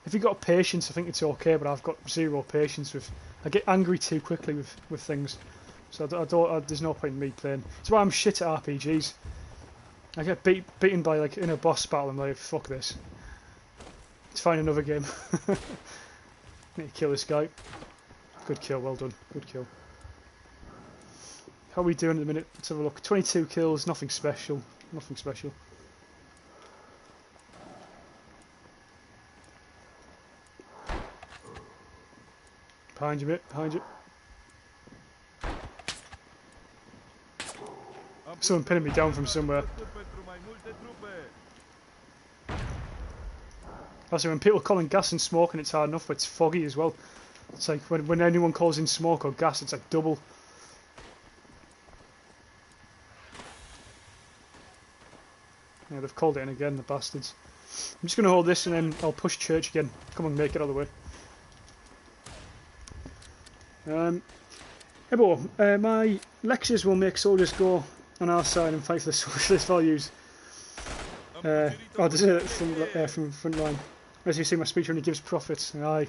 If you've got patience, I think it's okay, but I've got 0 patience with. I get angry too quickly with things, so there's no point in me playing. That's why I'm shit at RPGs. I get beaten by like in a boss battle, and I'm like, fuck this. Let's find another game. Need to kill this guy. Good kill, well done. Good kill. How are we doing at the minute? Let's have a look. 22 kills, nothing special. Nothing special. Behind you, mate. Behind you. Someone pinning me down from somewhere. Also, when people call in gas and smoke, and it's hard enough, but it's foggy as well. It's like when anyone calls in smoke or gas, it's like double. Yeah, they've called it in again, the bastards. I'm just going to hold this and then I'll push church again. Come on, make it out of the way. My lectures will make soldiers go on our side and fight for the socialist values. Oh, this is from front line. As you see, my speech only gives profits. Aye.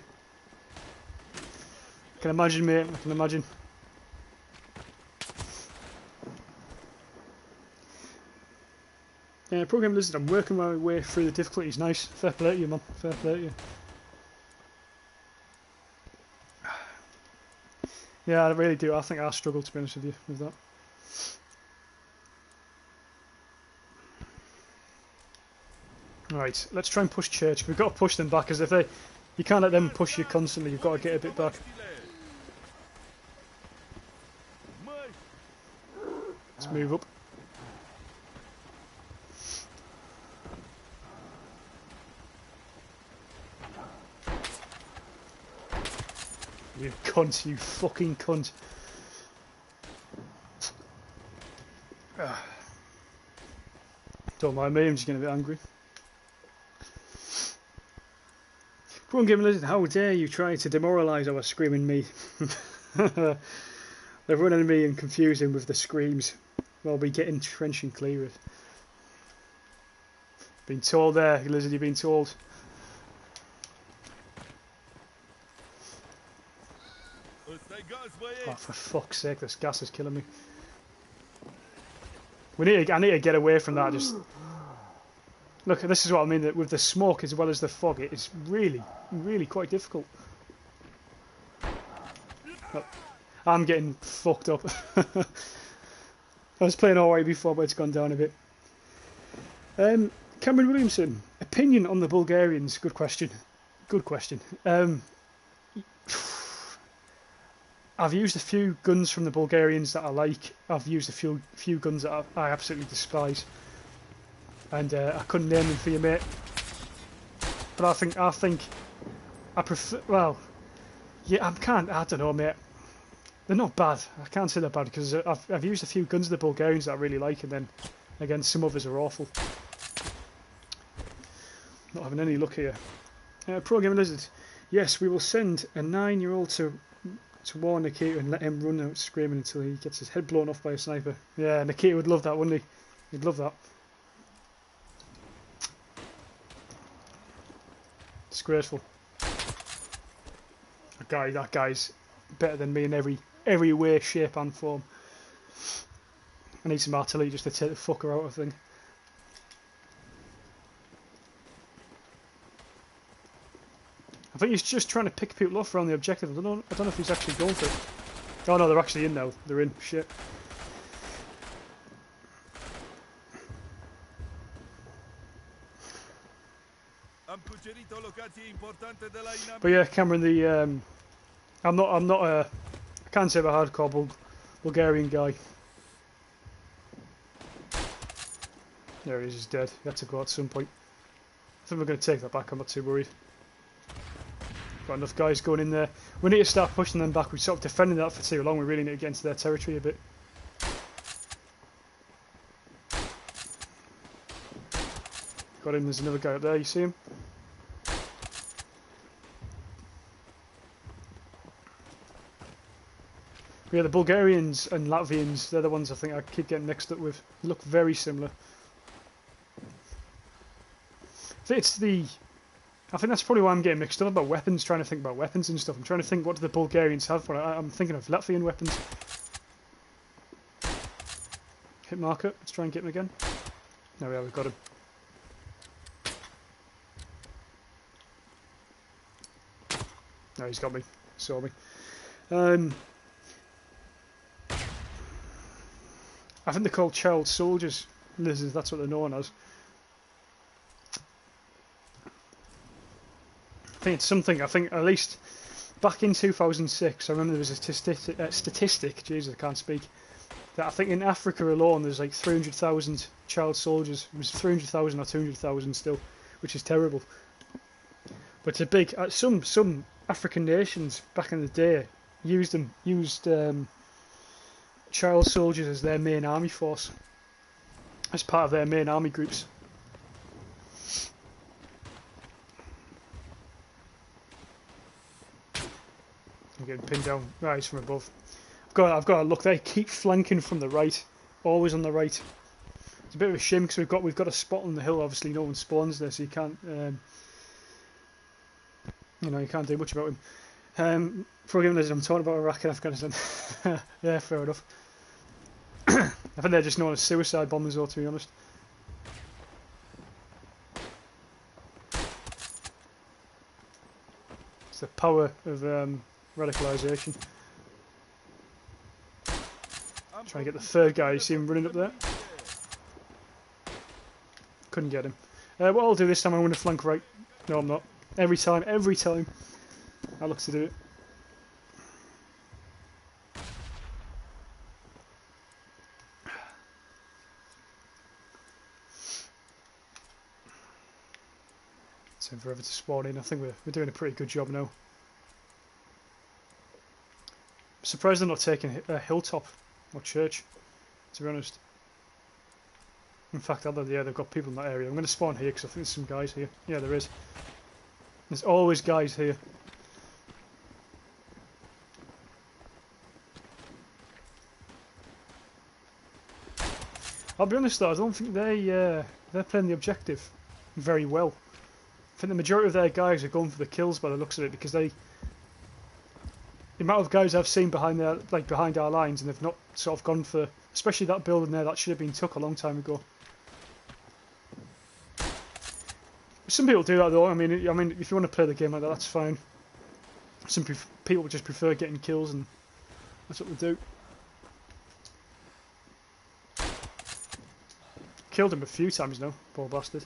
I can imagine, mate. I can imagine. Yeah, Program Lizard, I'm working my way through the difficulties. Nice. Fair play to you, man. Fair play to you. Yeah, I really do. I think I struggle, to be honest with you, with that. Right, let's try and push Church. We've got to push them back, because if they... You can't let them push you constantly, you've got to get a bit back. Let's move up. You cunt, you fucking cunt. Don't mind me, I'm just getting a bit angry. Go on, Given Lizard, how dare you try to demoralise our screaming me? They're running me and confusing with the screams while we get entrenched and clear it. Been told there, Lizard, you've been told. Oh, for fuck's sake, this gas is killing me. I need to get away from that. Just look, this is what I mean, that with the smoke as well as the fog, it is really, really quite difficult. Oh, I'm getting fucked up. I was playing alright before, but it's gone down a bit. Cameron Williamson, opinion on the Bulgarians? Good question. Good question. I've used a few guns from the Bulgarians that I like. I've used a few guns that I absolutely despise, and I couldn't name them for you, mate. But I think I prefer. Well, yeah, I don't know, mate. They're not bad. I can't say they're bad because I've used a few guns of the Bulgarians that I really like, and then again some others are awful. Not having any luck here. Pro Gamer Lizard. Yes, we will send a 9-year-old to warn Nikita and let him run out screaming until he gets his head blown off by a sniper. Yeah, Nikita would love that, wouldn't he? He'd love that. Disgraceful. That guy's better than me in every way, shape and form. I need some artillery just to take the fucker out, I think. I think he's just trying to pick people off around the objective. I don't know if he's actually going for it. Oh no, they're actually in now. They're in. Shit. But yeah, Cameron, I'm not I can't say I'm a hardcore Bulgarian guy. There he is, he's dead. He had to go at some point. I think we're going to take that back, I'm not too worried. Got enough guys going in there. We need to start pushing them back. We've sort of defended that for too long. We really need to get into their territory a bit. Got him, there's another guy up there, you see him? Yeah, the Bulgarians and Latvians, they're the ones I think I keep getting mixed up with. They look very similar. I think that's probably why I'm getting mixed up about weapons, trying to think about weapons and stuff. I'm trying to think, what do the Bulgarians have for it? I'm thinking of Latvian weapons. Hit marker, let's try and get him again. There we are, we've got him. No, he's got me. Saw me. I think they're called child soldiers. Lizards, that's what they're known as. I think at least back in 2006, I remember there was a statistic, Jesus, I can't speak, that I think in Africa alone there's like 300,000 child soldiers. It was 300,000 or 200,000 still, which is terrible. But it's a big, some African nations back in the day used child soldiers as their main army force, as part of their main army groups. I'm getting pinned down. Right, he's from above. I've got to look. They keep flanking from the right, always on the right. It's a bit of a shame because we've got a spot on the hill. Obviously, no one spawns there, so you can't you can't do much about him. Forgive me, I'm talking about Iraq and Afghanistan. Yeah, fair enough. I think they're just known as suicide bombers, though, to be honest. It's the power of radicalisation. Trying to get the third guy. You see him running up there? Couldn't get him. What I'll do this time, I'm going to flank right. No, I'm not. Every time I look to do it. It's taking forever to spawn in. I think we're doing a pretty good job now. I'm surprised they're not taking a hilltop or church, to be honest. In fact, yeah, they've got people in that area. I'm going to spawn here because I think there's some guys here. Yeah, there is. There's always guys here. I'll be honest though, I don't think they're playing the objective very well. I think the majority of their guys are going for the kills by the looks of it, because the amount of guys I've seen behind our lines, and they've not sort of gone for, especially that building there that should have been took a long time ago. Some people do that though. I mean, if you want to play the game like that, that's fine. Some people just prefer getting kills, and that's what they do. Killed him a few times now, poor bastard.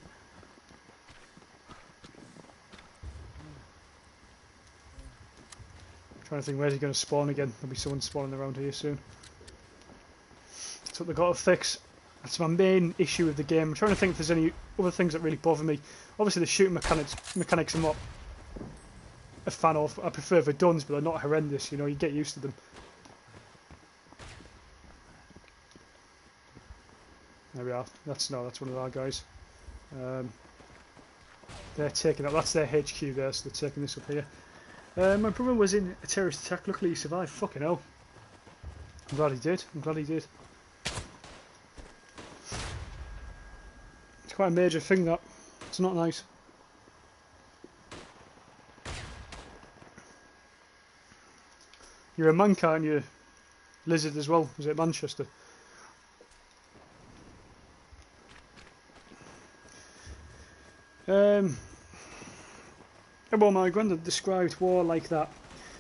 Trying to think, where's he going to spawn again? There'll be someone spawning around here soon. That's what they've got to fix. That's my main issue with the game. I'm trying to think if there's any other things that really bother me. Obviously the shooting mechanics I'm not a fan of. I prefer Verduns, but they're not horrendous, you know, you get used to them. There we are. That's one of our guys. They're taking that. That's their HQ there, so they're taking this up here. My brother was in a terrorist attack. Luckily he survived. Fucking hell. I'm glad he did. It's quite a major thing, that. It's not nice. You're a monk, aren't you? Lizard as well. Was it Manchester? Well, my granddad described war like that.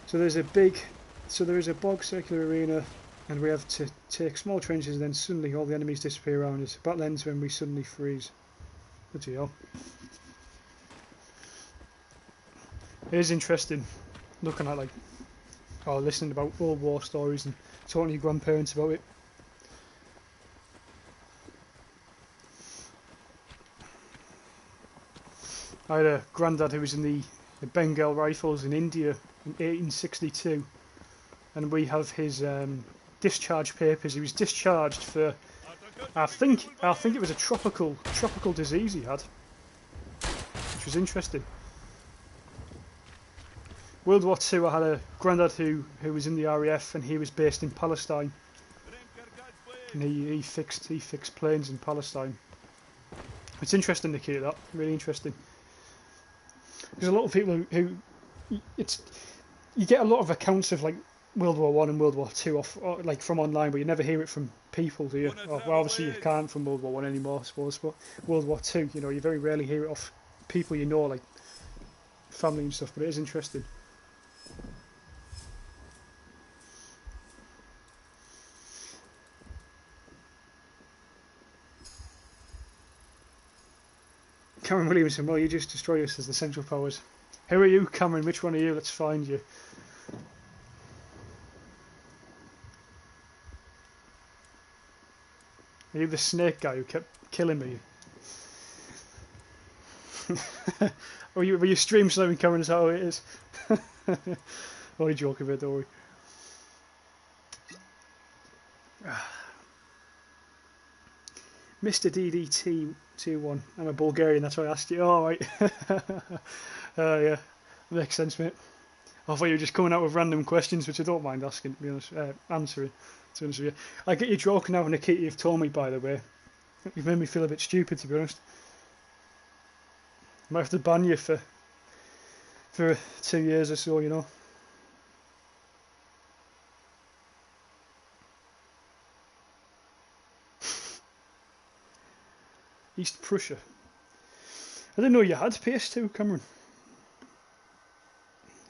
So there is a bog circular arena, and we have to take small trenches, and then suddenly all the enemies disappear around us. Battle ends when we suddenly freeze. Bloody hell. It is interesting looking at listening about World War stories and talking to your grandparents about it. I had a granddad who was in the Bengal Rifles in India in 1862, and we have his discharge papers. He was discharged for, I think it was a tropical disease he had, which was interesting. World War II, I had a granddad who was in the RAF, and he was based in Palestine, and he fixed planes in Palestine. It's interesting to hear that, really interesting. There's a lot of people who you get a lot of accounts of like World War I and World War II like from online, but you never hear it from people, do you? Well, obviously you can't from World War I anymore, I suppose, but World War II, you know, you very rarely hear it off people you know, like family and stuff. But it is interesting. Cameron Williamson, well, you just destroy us as the Central Powers. Who are you, Cameron? Which one are you? Let's find you. Are you the snake guy who kept killing me? Were you stream slamming Cameron? Is that how it is? Only joking about it, don't worry. Mr. DDT21. I'm a Bulgarian, that's why I asked you. Oh, right. Yeah, makes sense, mate. I thought you were just coming out with random questions, which I don't mind asking, to be honest, answering, to be honest with you. I get your joke now, Nikita, you've told me, by the way. You've made me feel a bit stupid, to be honest. Might have to ban you for 2 years or so, you know. East Prussia. I didn't know you had PS2, Cameron.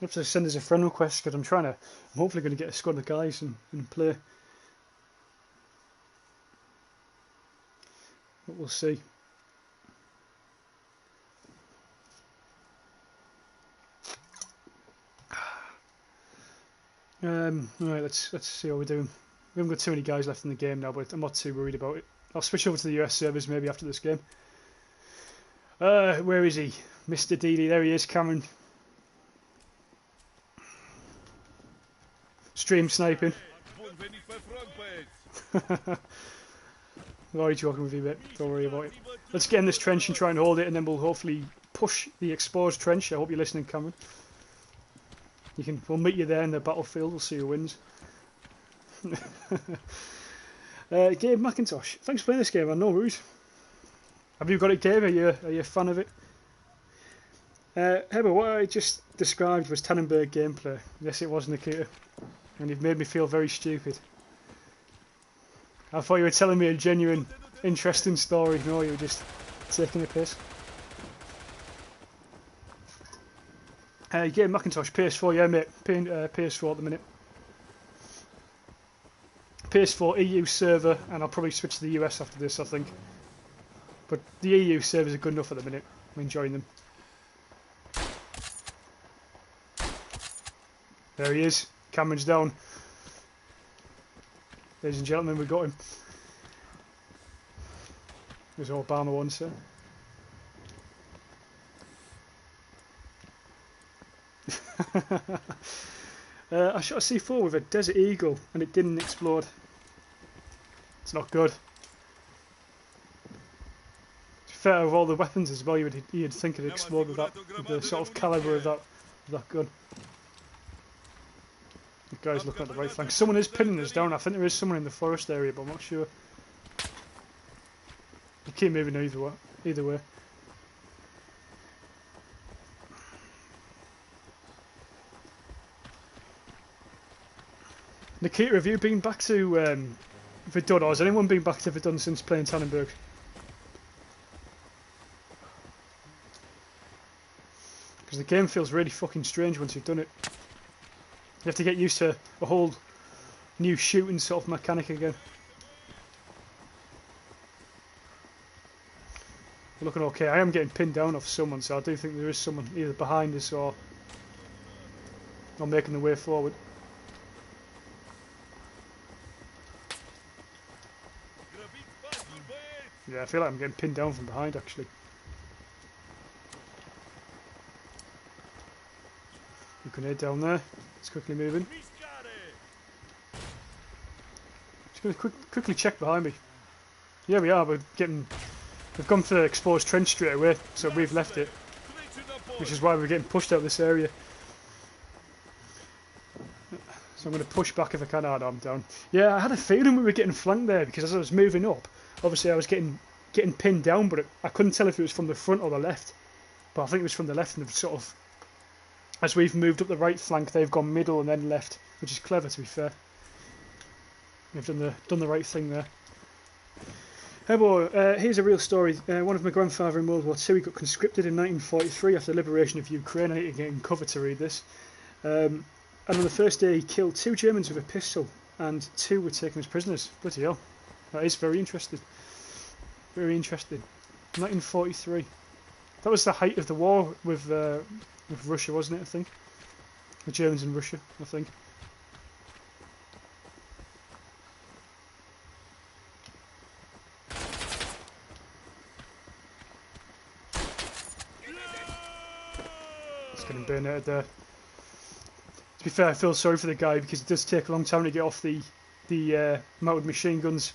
You have to send us a friend request because I'm hopefully going to get a squad of guys and play. But we'll see. Alright, let's see how we're doing. We haven't got too many guys left in the game now, but I'm not too worried about it. I'll switch over to the US servers maybe after this game. Where is he? Mr. Deedy, there he is, Cameron. Stream sniping. I'm already joking with you, mate. Don't worry about it. Let's get in this trench and try and hold it, and then we'll hopefully push the exposed trench. I hope you're listening, Cameron. We'll meet you there in the battlefield. We'll see who wins. Gabe McIntosh, thanks for playing this game. I know Rude. Have you got it, Gabe? Are you a fan of it? Heber, what I just described was Tannenberg gameplay. Yes, it was, Nikita. And you've made me feel very stupid. I thought you were telling me a genuine, interesting story. No, you were just taking a piss. Gabe McIntosh, PS4, yeah, mate. PS4 at the minute. PS4 EU server, and I'll probably switch to the US after this, I think. But the EU servers are good enough at the minute. I'm enjoying them. There he is. Cameron's down. Ladies and gentlemen, we got him. There's Obama one, sir. I shot a C4 with a Desert Eagle and it didn't explode. It's not good. To be fair, of all the weapons as well, you'd think it'd explode with the sort of caliber of that gun. The guy's looking at the right flank. Someone is pinning us down. I think there is someone in the forest area, but I'm not sure. You keep moving either way. Nikita, have you been back to Verdun, or has anyone been back to Verdun since playing Tannenberg? Because the game feels really fucking strange once you've done it. You have to get used to a whole new shooting sort of mechanic again. We're looking okay. I am getting pinned down off someone, so I do think there is someone either behind us or making the way forward. Yeah, I feel like I'm getting pinned down from behind, actually. You can head down there. It's quickly moving. Just going to quickly check behind me. Yeah, we are. We've gone for the exposed trench straight away, so we've left it. Which is why we're getting pushed out of this area. So I'm going to push back if I can. Oh, no, I'm down. Yeah, I had a feeling we were getting flanked there, because as I was moving up, obviously I was getting pinned down, but I couldn't tell if it was from the front or the left. But I think it was from the left, and they've sort of, as we've moved up the right flank, they've gone middle and then left, which is clever, to be fair. They've done the right thing there. Hey boy, here's a real story. One of my grandfather in World War II, he got conscripted in 1943 after the liberation of Ukraine. I need to get in cover to read this. And on the first day he killed 2 Germans with a pistol, and 2 were taken as prisoners. Bloody hell. That is very interesting. Very interesting. 1943. That was the height of the war with Russia, wasn't it, I think? The Germans and Russia, I think. It's getting bayoneted there. To be fair, I feel sorry for the guy because it does take a long time to get off the mounted machine guns.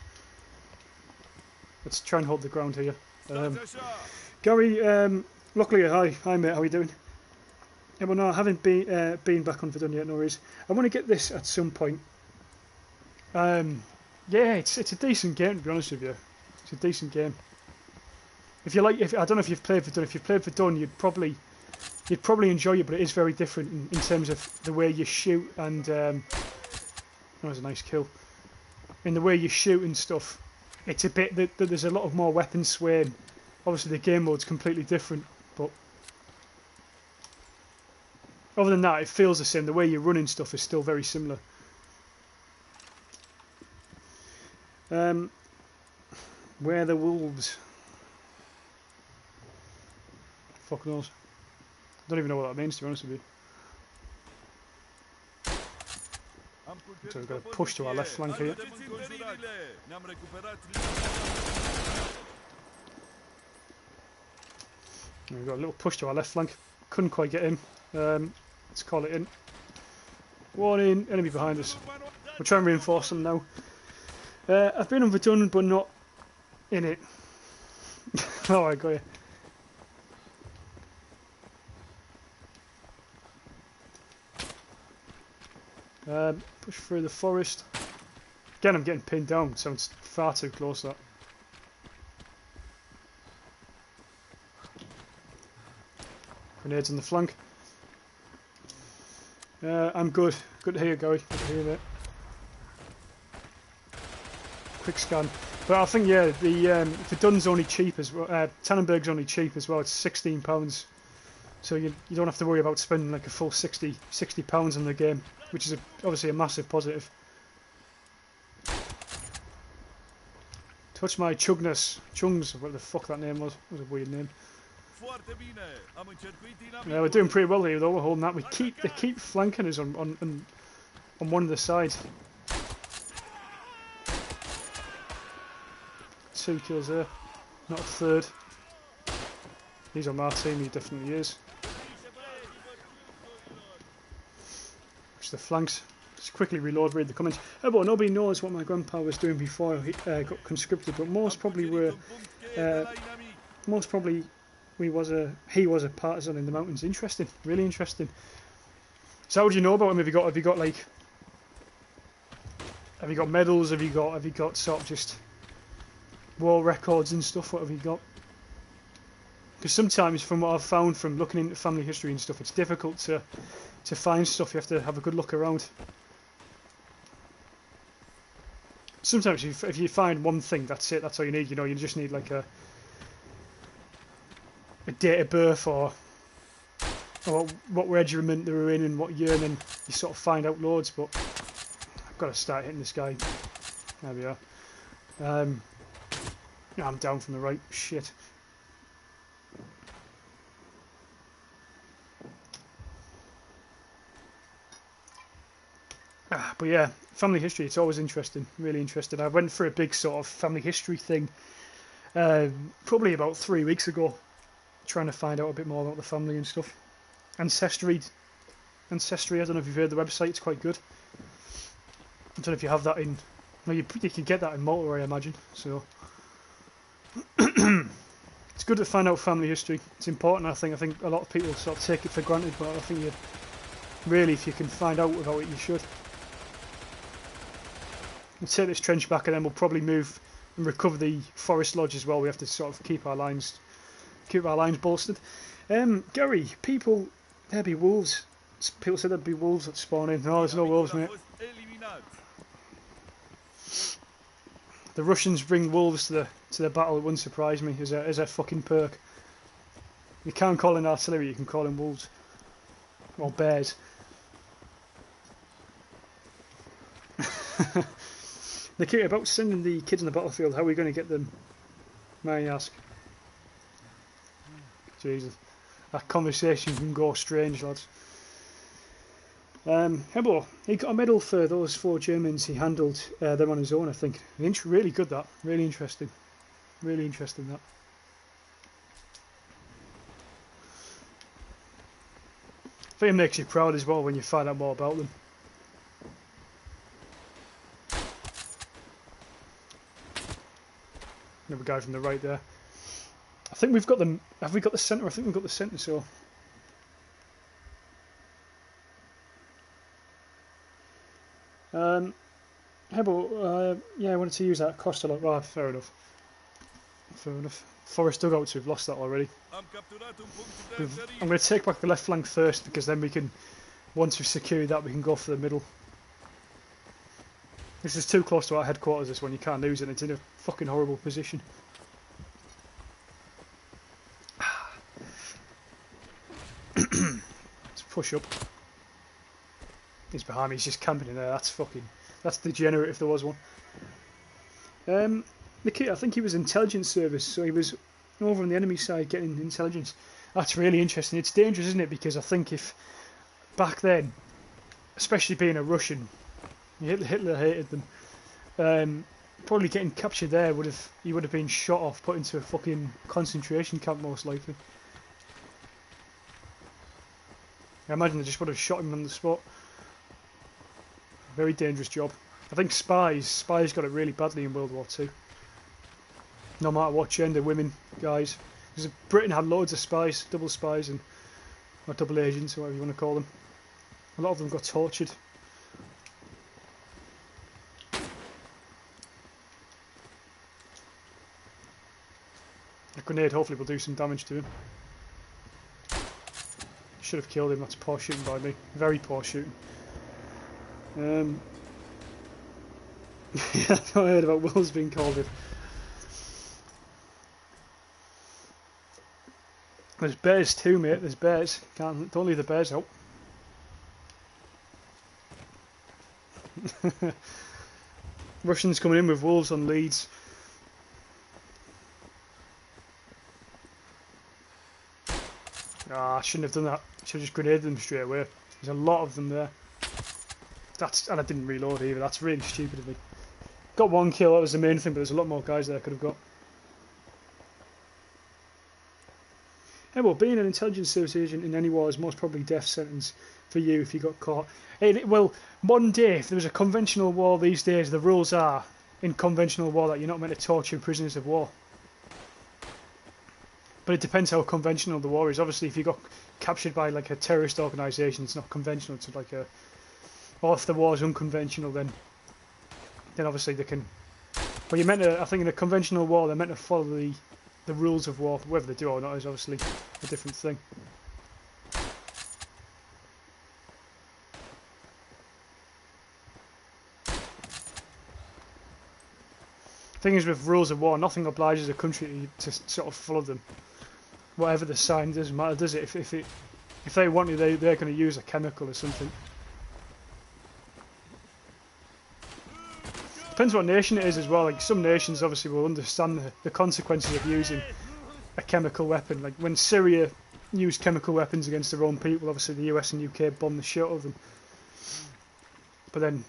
Let's try and hold the ground here. Gary, luckily, hi mate, how are you doing? Yeah, well, no, I haven't been back on Verdun yet, no worries. I want to get this at some point. Yeah, it's a decent game, to be honest with you. It's a decent game. If you like, I don't know if you've played Verdun. If you've played Verdun, you'd probably enjoy it, but it is very different in terms of the way you shoot and that was a nice kill. In the way you shoot and stuff, it's a bit that there's a lot of more weapon swaying. Obviously, the game mode's completely different, but other than that, it feels the same. The way you run and stuff is still very similar. Where are the wolves? Fuck knows. Don't even know what that means, to be honest with you. So we've got to push to our left flank here. We've got a little push to our left flank. Couldn't quite get in. Let's call it in. One in, enemy behind us. We'll try and reinforce them now. I've been on Verdun, but not in it. Oh, I got you. Push through the forest. Again, I'm getting pinned down. Sounds far too close, that. Grenades on the flank. I'm good. Good to hear you, Gary. Good to hear you, mate. Quick scan. But I think, yeah, the Verdun's only cheap as well. Tannenberg's only cheap as well. It's £16. So you don't have to worry about spending like a full £60 on the game, which is obviously a massive positive. Touch my Chugness. Chungs, what the fuck that name was. It was a weird name. Yeah, we're doing pretty well here though, we're holding that. They keep flanking us on one of the sides. 2 kills there. Not a third. He's on my team, he definitely is. Push the flanks. Just quickly read the comments. Oh, but nobody knows what my grandpa was doing before he got conscripted, but most probably he was a partisan in the mountains. Interesting, really interesting. So how do you know about him? Have you got medals? Have you got sort of just war records and stuff? What have you got? Because sometimes, from what I've found from looking into family history and stuff, it's difficult to find stuff. You have to have a good look around. Sometimes if you find one thing, that's it. That's all you need. You know, you just need like a date of birth or what regiment they were in and what year, and then you sort of find out loads. But I've got to start hitting this guy. There we are. I'm down from the right. Shit. But yeah, family history, it's always interesting, really interesting. I went for a big sort of family history thing probably about 3 weeks ago, trying to find out a bit more about the family and stuff. Ancestry, I don't know if you've heard the website, it's quite good. I don't know if you have that in, well, you can get that in Motorway, I imagine, so. It's good to find out family history, it's important. I think a lot of people sort of take it for granted, but I think really, if you can find out about it, you should. We'll take this trench back and then we'll probably move and recover the forest lodge as well. We have to sort of keep our lines bolstered. Gary, there'd be wolves. People said there'd be wolves that spawn in. No, there's no wolves, mate. The Russians bring wolves to the battle. It wouldn't surprise me as a fucking perk. You can't call in artillery, you can call in wolves. Or bears. They care about sending the kids on the battlefield. How are we going to get them? May I ask? Jesus, that conversation can go strange, lads. Hebo, he got a medal for those 4 Germans. He handled them on his own, I think. Really good, that. Really interesting. Really interesting, that. I think it makes you proud as well when you find out more about them. Another guy from the right there. I think we've got them. Have we got the centre? I think we've got the centre, so. Hebo, yeah, I wanted to use that. It cost a lot. Well, fair enough. Fair enough. Forest dugouts, we've lost that already. I'm going to take back the left flank first, because then we can, once we've secured that, we can go for the middle. This is too close to our headquarters, this one, you can't lose it, it's in a fucking horrible position. Let's push up. He's behind me, he's just camping in there, that's degenerate if there was one. The kid, I think he was intelligence service, so he was over on the enemy side getting intelligence. That's really interesting. It's dangerous, isn't it? Because I think if back then, especially being a Russian, Hitler hated them. Probably getting captured there he would have been shot off, put into a fucking concentration camp most likely. I imagine they just would have shot him on the spot. Very dangerous job. I think spies got it really badly in World War II. No matter what gender, women, guys. Because Britain had loads of spies, double spies, or double agents, or whatever you want to call them. A lot of them got tortured. A grenade hopefully will do some damage to him. Should have killed him, that's poor shooting by me. Very poor shooting. Yeah, I've not heard about wolves being called it. There's bears too, mate. There's bears. Don't leave the bears out. Russians coming in with wolves on leads. Ah, I shouldn't have done that. Should have just grenaded them straight away. There's a lot of them there. And I didn't reload either. That's really stupid of me. Got one kill. That was the main thing, but there's a lot more guys there I could have got. Yeah, well, being an intelligence service agent in any war is most probably death sentence for you if you got caught. Well, modern day, if there was a conventional war these days, the rules are in conventional war that you're not meant to torture prisoners of war. But it depends how conventional the war is. Obviously, if you got captured by like a terrorist organisation, it's not conventional. It's like a, or if the war is unconventional, then obviously they can. But you're meant to. I think in a conventional war, they're meant to follow the rules of war. Whether they do or not is obviously a different thing. Thing is, with rules of war, nothing obliges a country to sort of follow them. Whatever the sign, doesn't matter, does it? If they want to, they're going to use a chemical or something. Depends what nation it is as well. Like some nations obviously will understand the consequences of using a chemical weapon. Like when Syria used chemical weapons against their own people, obviously the US and UK bombed the shit out of them. But then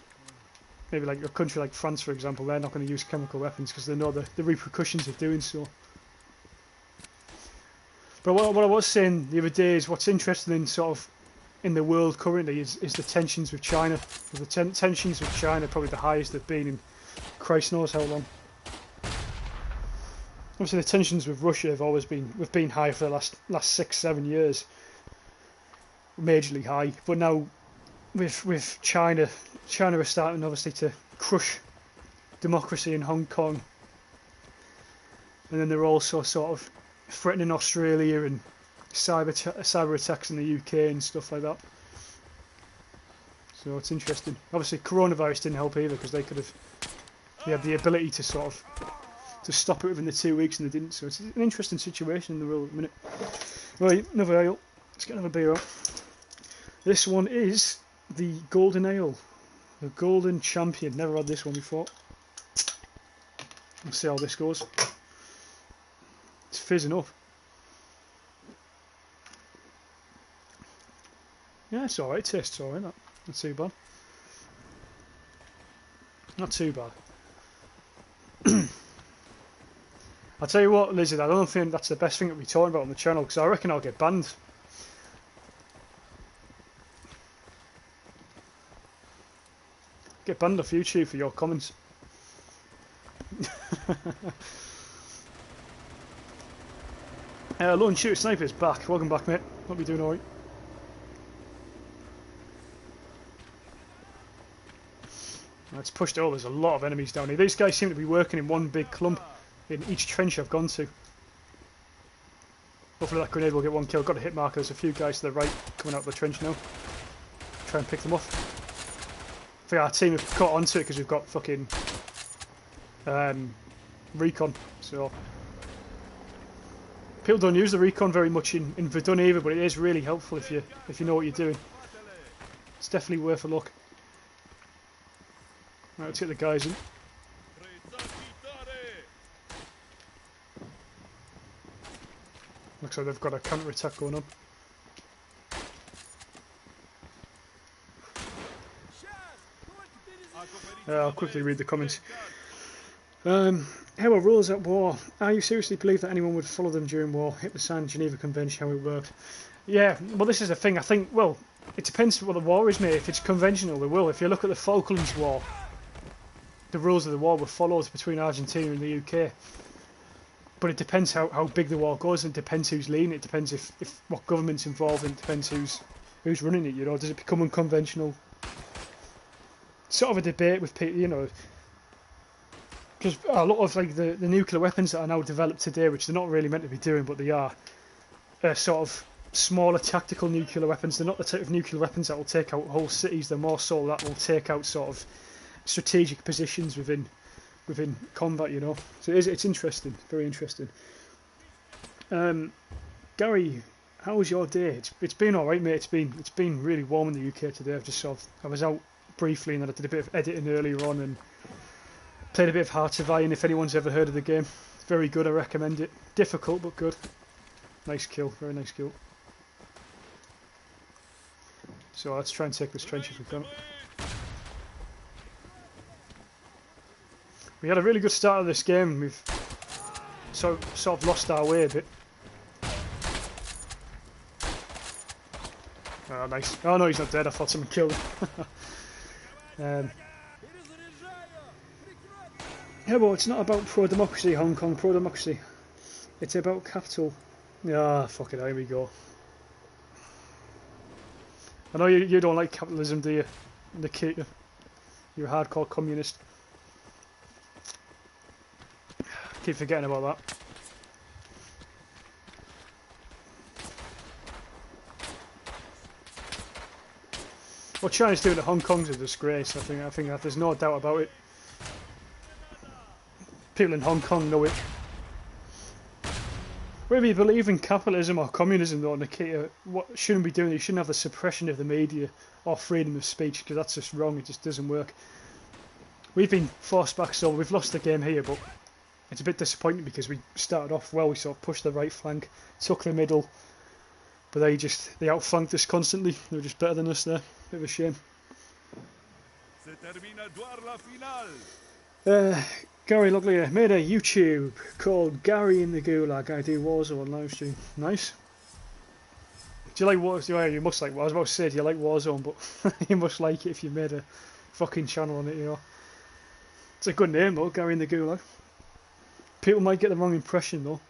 maybe like a country like France, for example, they're not going to use chemical weapons because they know the repercussions of doing so. But what I was saying the other day is what's interesting in sort of in the world currently is the tensions with China. The tensions with China are probably the highest they've been in Christ knows how long. Obviously the tensions with Russia have been high for the last 6-7 years. Majorly high. But now with China are starting obviously to crush democracy in Hong Kong. And then they're also sort of threatening Australia and cyber attacks in the UK and stuff like that. So it's interesting. Obviously coronavirus didn't help either because they had the ability to sort of to stop it within the 2 weeks and they didn't. So it's an interesting situation in the world at the minute. Right, another ale. Let's get another beer out. This one is the Golden Ale. The Golden Champion. Never had this one before. Let's see how this goes. It's fizzing up. Yeah, it's alright. It tastes alright. Not too bad. Not too bad. I'll tell you what, Lizard, I don't think that's the best thing that we're talking about on the channel because I reckon I'll get banned. Get banned off YouTube for your comments. Lone Shooter Sniper's back. Welcome back, mate. Hope you're doing alright. Let's push it. Oh, there's a lot of enemies down here. These guys seem to be working in one big clump. in each trench I've gone to. Hopefully that grenade will get one kill. Got a hit marker. There's a few guys to the right coming out of the trench now. Try and pick them off. I think our team have caught onto it because we've got fucking recon. So people don't use the recon very much in Verdun either, but it is really helpful if you know what you're doing. It's definitely worth a look. Right, let's get the guys in. Looks like they've got a counter attack going on. I'll quickly read the comments. How are rules at war? Are you seriously believe that anyone would follow them during war? Hit the San Geneva Convention, how it worked. Yeah, well this is the thing, I think, well, it depends what the war is, mate. If it's conventional, they will. If you look at the Falklands War, the rules of the war were followed between Argentina and the UK. But it depends how big the war goes, and it depends who's leading it, depends if what government's involved, and it depends who's running it, you know. Does it become unconventional? Sort of a debate with people, you know, because a lot of like the nuclear weapons that are now developed today, which they're not really meant to be doing, but they are sort of smaller tactical nuclear weapons. They're not the type of nuclear weapons that will take out whole cities. They're more so that will take out sort of strategic positions within combat, you know. So it's interesting, very interesting. Gary, how was your day? It's been all right, mate. It's been really warm in the UK today. I was out briefly, and then I did a bit of editing earlier on and played a bit of Hearts of Iron. If anyone's ever heard of the game, it's very good. I recommend it. Difficult but good. Nice kill, very nice kill. So let's try and take this trench if we can. We had a really good start of this game. We've sort of lost our way a bit. Oh, nice. Oh no, he's not dead. I thought someone killed him. Yeah, well, it's not about pro-democracy, Hong Kong pro-democracy. It's about capital. Ah, fuck it, here we go. I know you don't like capitalism, do you, Nikita? You're a hardcore communist. Keep forgetting about that. What China's doing to Hong Kong's a disgrace. I think that there's no doubt about it. People in Hong Kong know it. Whether you believe in capitalism or communism, though, Nikita, what shouldn't be doing? You shouldn't have the suppression of the media or freedom of speech, because that's just wrong. It just doesn't work. We've been forced back, so we've lost the game here, but it's a bit disappointing because we started off well. We sort of pushed the right flank, took the middle, but they outflanked us constantly. They were just better than us there. Bit of a shame. Gary Locklear made a YouTube called Gary in the Gulag. I do Warzone live stream. Nice. Do you like Warzone? You must like. I was about to say, do you like Warzone? But you must like it if you made a fucking channel on it. You know, it's a good name though, Gary in the Gulag. People might get the wrong impression though.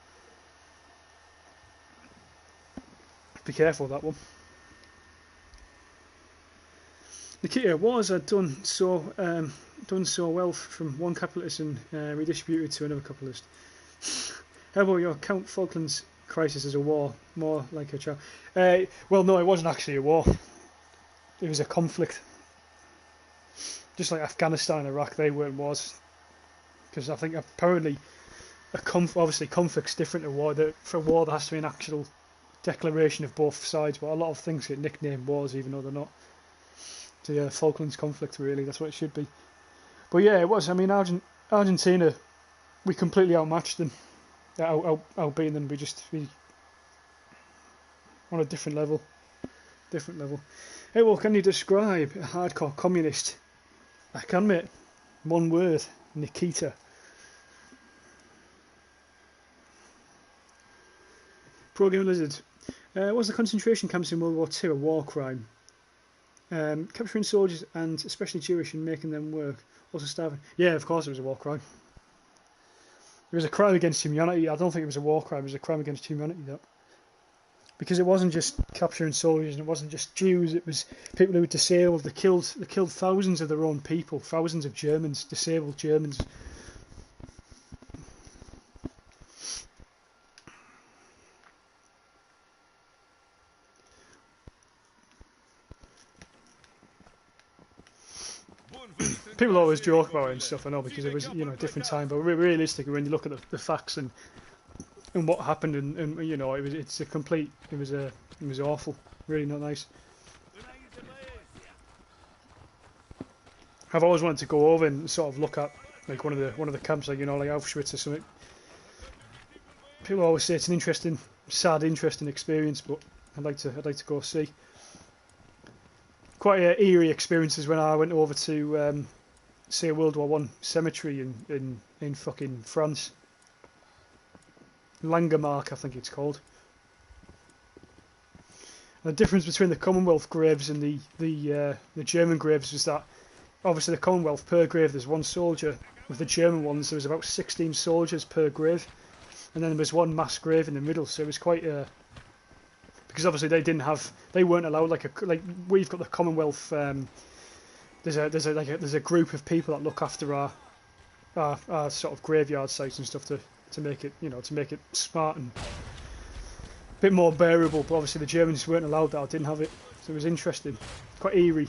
Be careful with that one. Nikita, wars are done so well from one capitalist and redistributed to another capitalist. How about your Count Falklands crisis as a war, more like a child? Well, no, it wasn't actually a war. It was a conflict. Just like Afghanistan and Iraq, they weren't wars. Because I think apparently, obviously conflict's different to war. For a war, there has to be an actual declaration of both sides, but a lot of things get nicknamed wars even though they're not. So yeah, Falklands conflict, really, that's what it should be. But yeah, it was. I mean, Argentina, we completely outmatched them, outbeaten them. We on a different level. Hey, well, can you describe a hardcore communist? I can, mate. One word: Nikita. Pro Game Lizard. Was the concentration camps in World War II a war crime? Capturing soldiers and especially Jewish and making them work, also starving. Yeah, of course it was a war crime. It was a crime against humanity. I don't think it was a war crime, it was a crime against humanity, that. Because it wasn't just capturing soldiers and it wasn't just Jews, it was people who were disabled. They killed thousands of their own people, thousands of Germans, disabled Germans. people always joke about it and stuff, I know, because it was, you know, a different time, but realistically, when you look at the facts and what happened, and you know, it's a complete, it was awful, really not nice. I've always wanted to go over and sort of look at like one of the camps, like, you know, like Auschwitz or something. People always say it's an interesting, sad, interesting experience, but I'd like to go see. Quite eerie experiences when I went over to see a World War I cemetery in fucking France. Langemark, I think it's called. And the difference between the Commonwealth graves and the German graves was that obviously the Commonwealth, per grave there's one soldier. With the German ones there was about 16 soldiers per grave, and then there was one mass grave in the middle. So it was quite because obviously they weren't allowed like we've got the Commonwealth. There's a group of people that look after our sort of graveyard sites and stuff to make it, you know, to make it smart and a bit more bearable. But obviously the Germans weren't allowed that, or didn't have it, so it was interesting, quite eerie.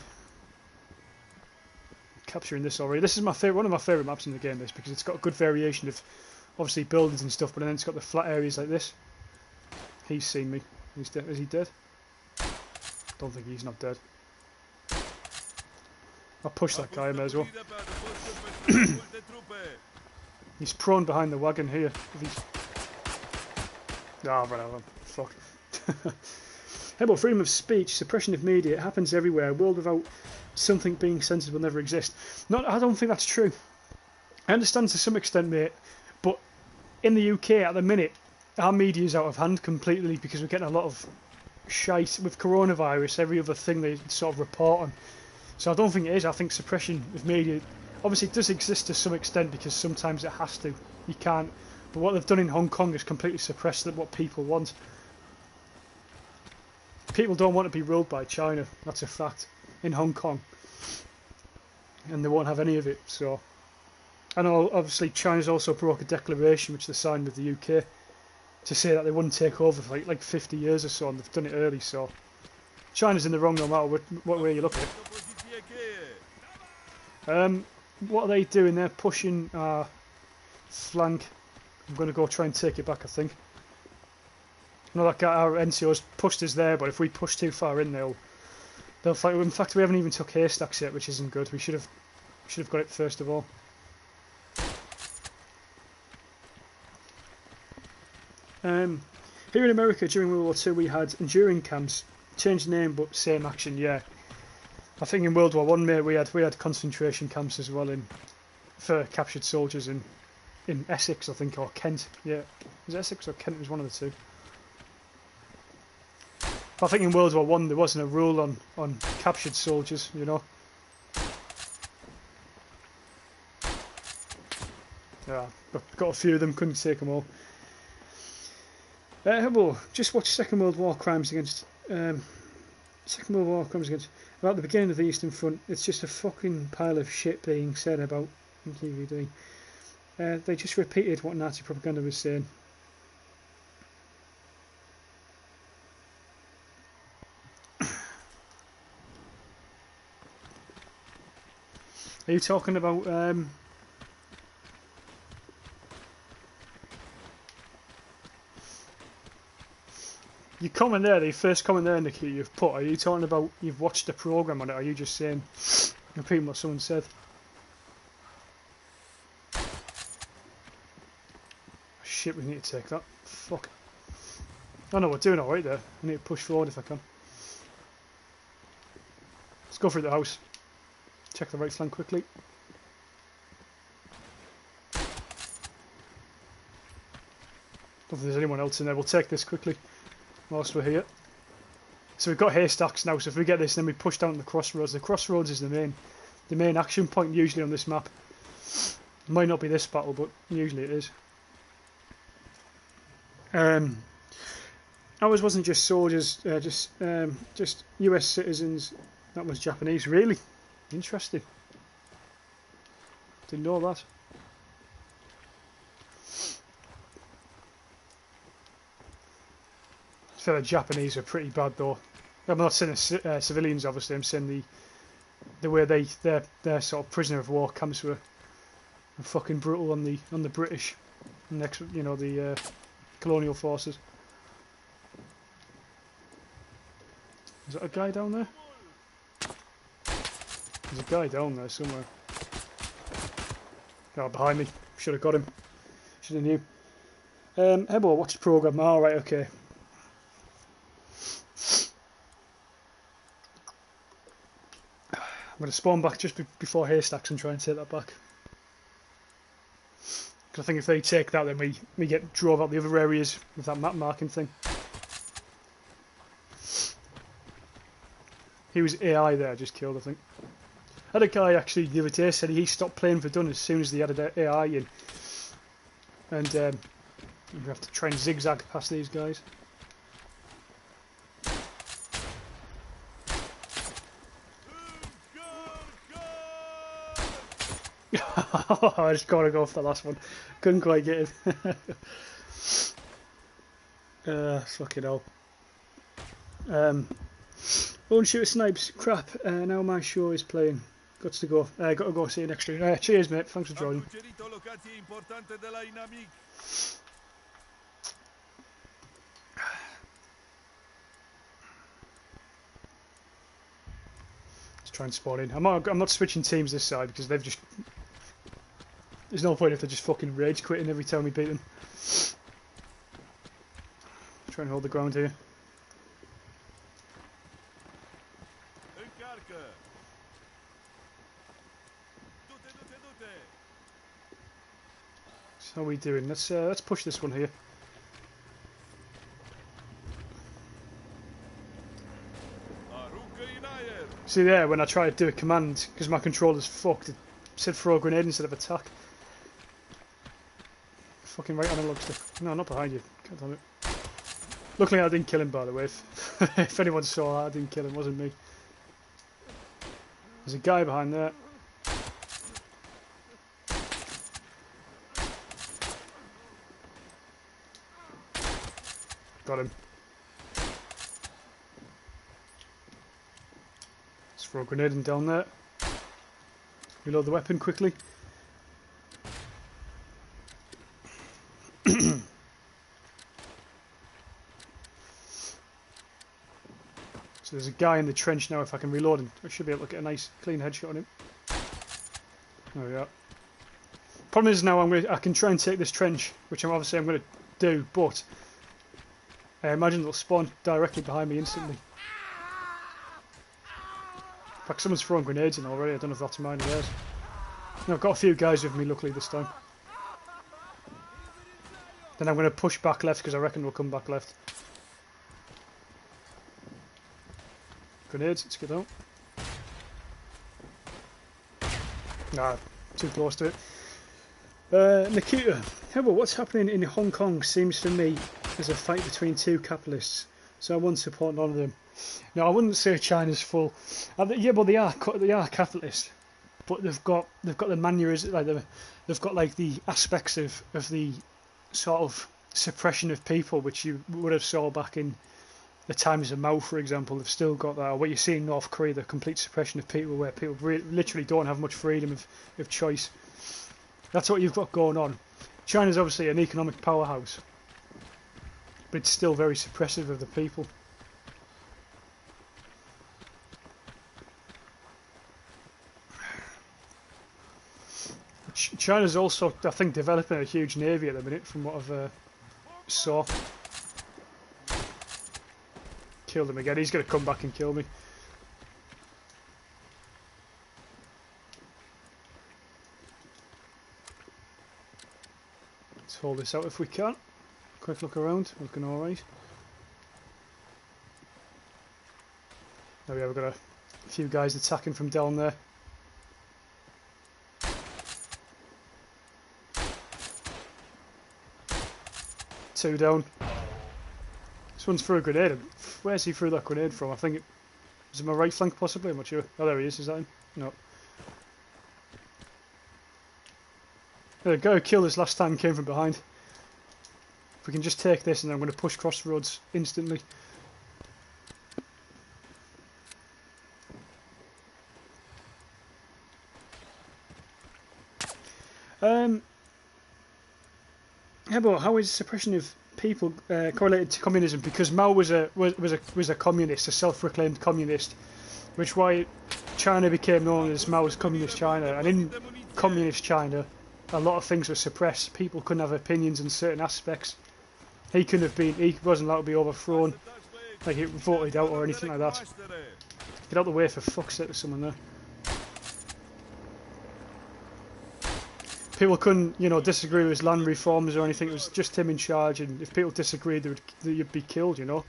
Capturing this already. This is one of my favourite maps in the game, this, because it's got a good variation of obviously buildings and stuff, but then it's got the flat areas like this. He's seen me. He's dead. Is he dead? Don't think he's not dead. I'll push that guy, I may as well. He's prone behind the wagon here. Ah, I've run out of him. Fuck. How about freedom of speech, suppression of media? It happens everywhere. A world without something being censored will never exist. I don't think that's true. I understand to some extent, mate, but in the UK at the minute, our media's out of hand completely because we're getting a lot of shite with coronavirus, every other thing they sort of report on. So I don't think it is. I think suppression of media obviously does exist to some extent because sometimes it has to. You can't. But what they've done in Hong Kong is completely suppressed what people want. People don't want to be ruled by China. That's a fact. In Hong Kong, and they won't have any of it. So, I know obviously China's also broke a declaration which they signed with the UK to say that they wouldn't take over for like 50 years or so, and they've done it early. So China's in the wrong no matter what way you look at it. What are they doing? They're pushing our flank. I'm going to go try and take it back, I think. I know that guy, our NCO's pushed us there, but if we push too far in, they'll fight. In fact, we haven't even took haystacks yet, which isn't good. We should have got it first of all. Here in America during World War II, we had enduring camps. Changed name, but same action. Yeah, I think in World War I, mate, we had concentration camps as well for captured soldiers in Essex, I think, or Kent. Yeah, it was Essex or Kent. It was one of the two. I think in World War I there wasn't a rule on captured soldiers, you know. Yeah, got a few of them, couldn't take them all. Well, just watch Second World War crimes against about the beginning of the Eastern Front. It's just a fucking pile of shit being said about DVD. They just repeated what Nazi propaganda was saying. Are you talking about your comment there, the first comment there, Nikki, you've put, are you talking about you've watched the programme on it, or are you just saying, repeating what someone said? Shit, we need to take that. Fuck. Oh no, we're doing alright there. I need to push forward if I can. Let's go through the house. Check the right flank quickly. Don't think there's anyone else in there. We'll take this quickly whilst we're here. So we've got haystacks now, so if we get this then we push down to the crossroads. The crossroads is the main action point usually on this map. It might not be this battle, but usually it is. Ours wasn't just soldiers, just US citizens. That was Japanese. Really interesting. Didn't know that. I feel the Japanese are pretty bad though. I'm not saying civilians, obviously. I'm saying the way their sort of prisoner of war camps were fucking brutal on the British, next, you know, the colonial forces. Is that a guy down there? There's a guy down there somewhere. Oh, behind me. Should have got him. Should have knew. Hebel, watch the programme. Oh, right, okay. I'm going to spawn back just before haystacks and try and take that back. Because I think if they take that, then we get drove out the other areas with that map marking thing. He was AI there, just killed, I think. I had a guy actually the other day said he stopped playing Verdun as soon as they added AI in. And you have to try and zigzag past these guys. I just gotta go for the last one. Couldn't quite get it. Fucking hell. Won't shoot snipes. Crap. Now my show is playing. Got to go. Got to go see you next stream. Cheers, mate. Thanks for joining. Let's try and spawn in. I'm not switching teams this side because they've just. There's no point if they're just fucking rage quitting every time we beat them. Try and hold the ground here. So how are we doing? Let's push this one here. See there, when I try to do a command, because my controller's fucked, it said throw a grenade instead of attack. Fucking right on the log stick. No, not behind you. God damn it. Luckily I didn't kill him, by the way. If anyone saw that, I didn't kill him, it wasn't me. There's a guy behind there. Got him. Let's throw a grenade in down there. Reload the weapon quickly. So there's a guy in the trench now. If I can reload him, I should be able to get a nice clean headshot on him. There we are. Problem is now I can try and take this trench, which I'm going to do, but I imagine they'll spawn directly behind me instantly. In fact, someone's throwing grenades in already. I don't know if that's mine or theirs. No, I've got a few guys with me, luckily, this time. Then I'm going to push back left because I reckon we'll come back left. Grenades, let's get out. Nah, too close to it. Nikita, however, what's happening in Hong Kong seems for me as a fight between two capitalists, so I won't support none of them. No, I wouldn't say China's full. Yeah, but they are capitalist, but they've got the mannerisms, like they've got like the aspects of the sort of suppression of people which you would have saw back in the times of Mao, for example. They've still got that. Or what you see in North Korea, the complete suppression of people, where people literally don't have much freedom of choice. That's what you've got going on. China's obviously an economic powerhouse, but it's still very suppressive of the people. China's also, I think, developing a huge navy at the minute, from what I've saw. Killed him again. He's going to come back and kill me. Let's hold this out if we can. Quick look around. Looking alright. There we are. We've got a few guys attacking from down there. Two down. This one's threw a grenade. Where's he threw that grenade from? I think it was in my right flank, possibly. I'm not sure. Oh, there he is. Is that him? No. The guy who killed us last time came from behind. If we can just take this, and then I'm going to push crossroads instantly. How is suppression of people correlated to communism? Because Mao was a communist, a self-proclaimed communist, which why China became known as Mao's Communist China. And in Communist China, a lot of things were suppressed. People couldn't have opinions in certain aspects. He wasn't allowed to be overthrown, like he voted out or anything like that. Get out of the way, for fuck's sake, there's someone there. People couldn't, disagree with his land reforms or anything. It was just him in charge, and if people disagreed, you'd be killed, And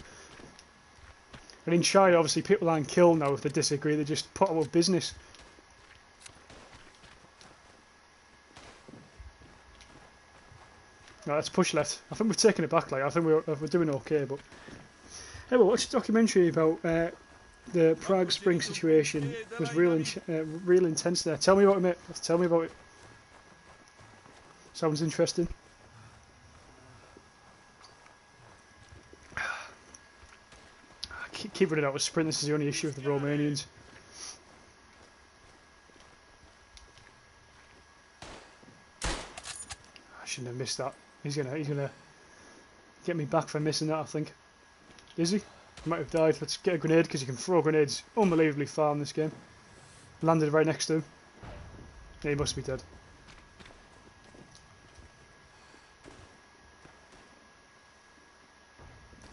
in China, obviously, people aren't killed now if they disagree. They just put out of business. Right, let's push left. I think we've taken it back. I think we're doing okay. But hey, well, watch a documentary about the Prague Spring situation. It was real intense there. Tell me about it, mate. Tell me about it. Sounds interesting. Keep running out of sprint. This is the only issue with the Romanians. I shouldn't have missed that. He's gonna get me back for missing that, I think. Is he? He might have died. Let's get a grenade, because you can throw grenades unbelievably far in this game. Landed right next to him. Yeah, he must be dead.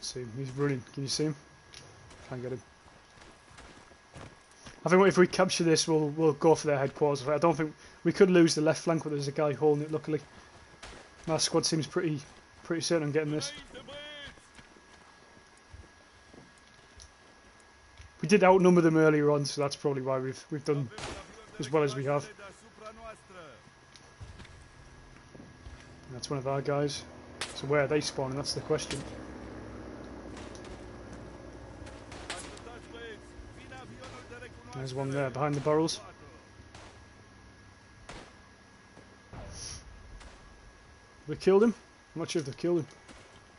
See him. He's running. Can you see him? Can't get him. I think if we capture this, we'll go for their headquarters. I don't think we could lose the left flank, but there's a guy holding it. Luckily, my squad seems pretty certain on getting this. We did outnumber them earlier on, so that's probably why we've done as well as we have. And that's one of our guys. So where are they spawning? That's the question. There's one there behind the barrels. We killed him? I'm not sure if they've killed him.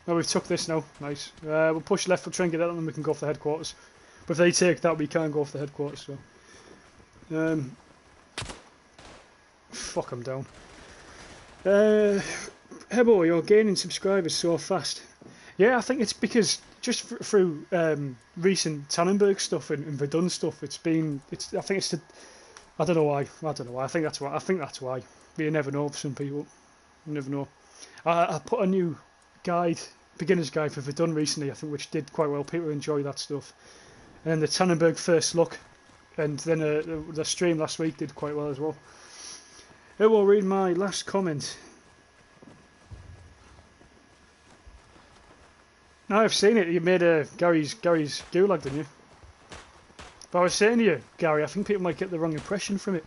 No, we've took this now. Nice. We'll push left, we'll try and get out and then we can go for the headquarters. But if they take that, we can't go for the headquarters, so... fuck, I'm down. Hebo, you're gaining subscribers so fast. Yeah, I think it's because just through recent Tannenberg stuff and Verdun stuff, I think it's the... I don't know why. I think that's why. But you never know for some people. You never know. I put a new guide, beginner's guide for Verdun recently, I think, which did quite well. People enjoy that stuff. And then the Tannenberg first look, and then the stream last week did quite well as well. I will read my last comment. No, I've seen it. You made Gary's Gulag, didn't you? But I was saying to you, Gary, I think people might get the wrong impression from it.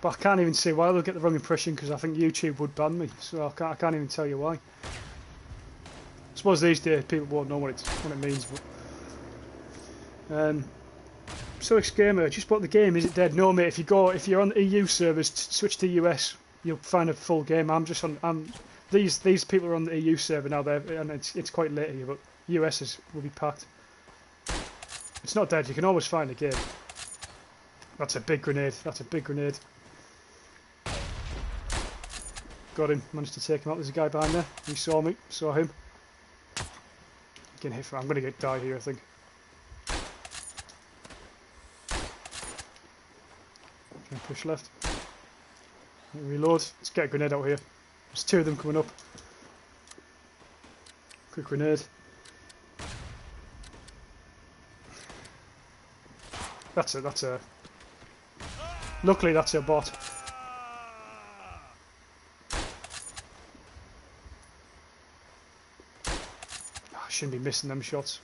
But I can't even see why they'll get the wrong impression, because I think YouTube would ban me, so I can't even tell you why. I suppose these days people won't know what it means. But so Gamer, just bought the game. Is it dead? No, mate. If you're on the EU servers, switch to US, you'll find a full game. These people are on the EU server now, and it's quite late here, but US will be packed. It's not dead. You can always find a game. That's a big grenade. Got him. Managed to take him out. There's a guy behind there. He saw me. Saw him. Getting hit for. I'm going to die here, I think. Try and push left. Reload. Let's get a grenade out here. There's two of them coming up. Quick grenade. That's a. Luckily, that's a bot. I shouldn't be missing them shots.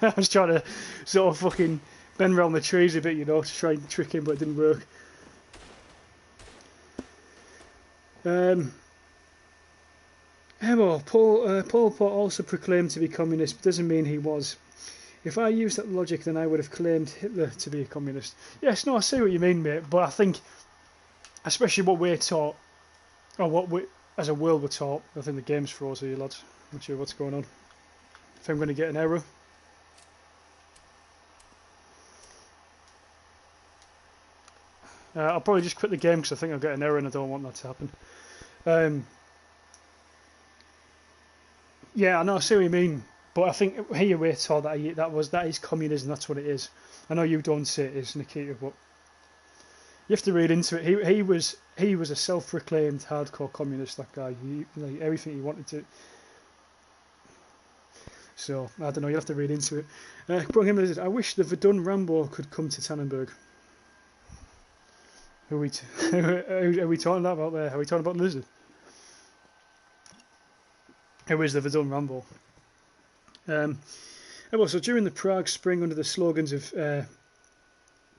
I was trying to sort of fucking bend around the trees a bit, to try and trick him, but it didn't work. Pol Pot also proclaimed to be communist, but doesn't mean he was. If I used that logic, then I would have claimed Hitler to be a communist. Yes, no, I see what you mean, mate, but I think, especially what we're taught, or as a world we're taught. I think the game's froze here, lads. Not sure what's going on. If I'm going to get an error. I'll probably just quit the game because I think I'll get an error and I don't want that to happen. Yeah, I know, I see what you mean, but I think here we're taught that is communism. That's what it is. I know you don't say it is, Nikita, but you have to read into it. He was a self-proclaimed hardcore communist. That guy, like everything he wanted to. So I don't know. You have to read into it. I wish the Verdun Rambo could come to Tannenberg. Who are we talking about there? Are we talking about Lizard? Who is the Verdun Rambo? So during the Prague Spring, under the slogans of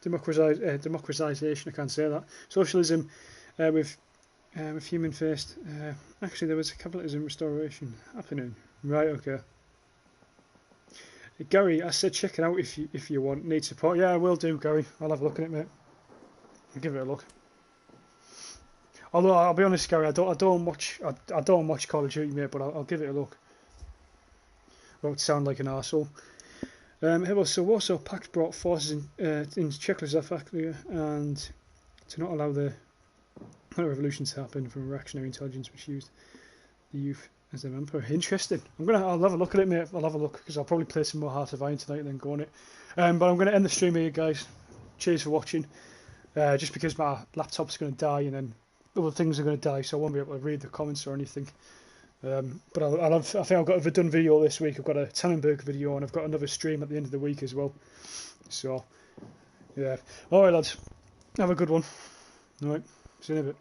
democratization, I can't say that, socialism with human first. Actually, there was a capitalism restoration happening. Right, okay. Gary, I said check it out if you want. Need support? Yeah, I will do, Gary. I'll have a look at it, mate. I'll give it a look. Although I'll be honest, Gary, I don't watch Call of Duty, mate, but I'll give it a look. Won't sound like an arsehole. So Warsaw Pact brought forces in Czechoslovakia and to not allow the revolution to happen from reactionary intelligence, which used the youth as their emperor. Interesting. I'll have a look at it, mate. I'll have a look because I'll probably play some more Heart of Iron tonight and then go on it. But I'm going to end the stream here, guys. Cheers for watching. Just because my laptop's going to die and then other things are going to die, so I won't be able to read the comments or anything. But I think I've got a Verdun video this week. I've got a Tannenberg video and I've got another stream at the end of the week as well. So, yeah. Alright, lads. Have a good one. Alright. See you in a bit.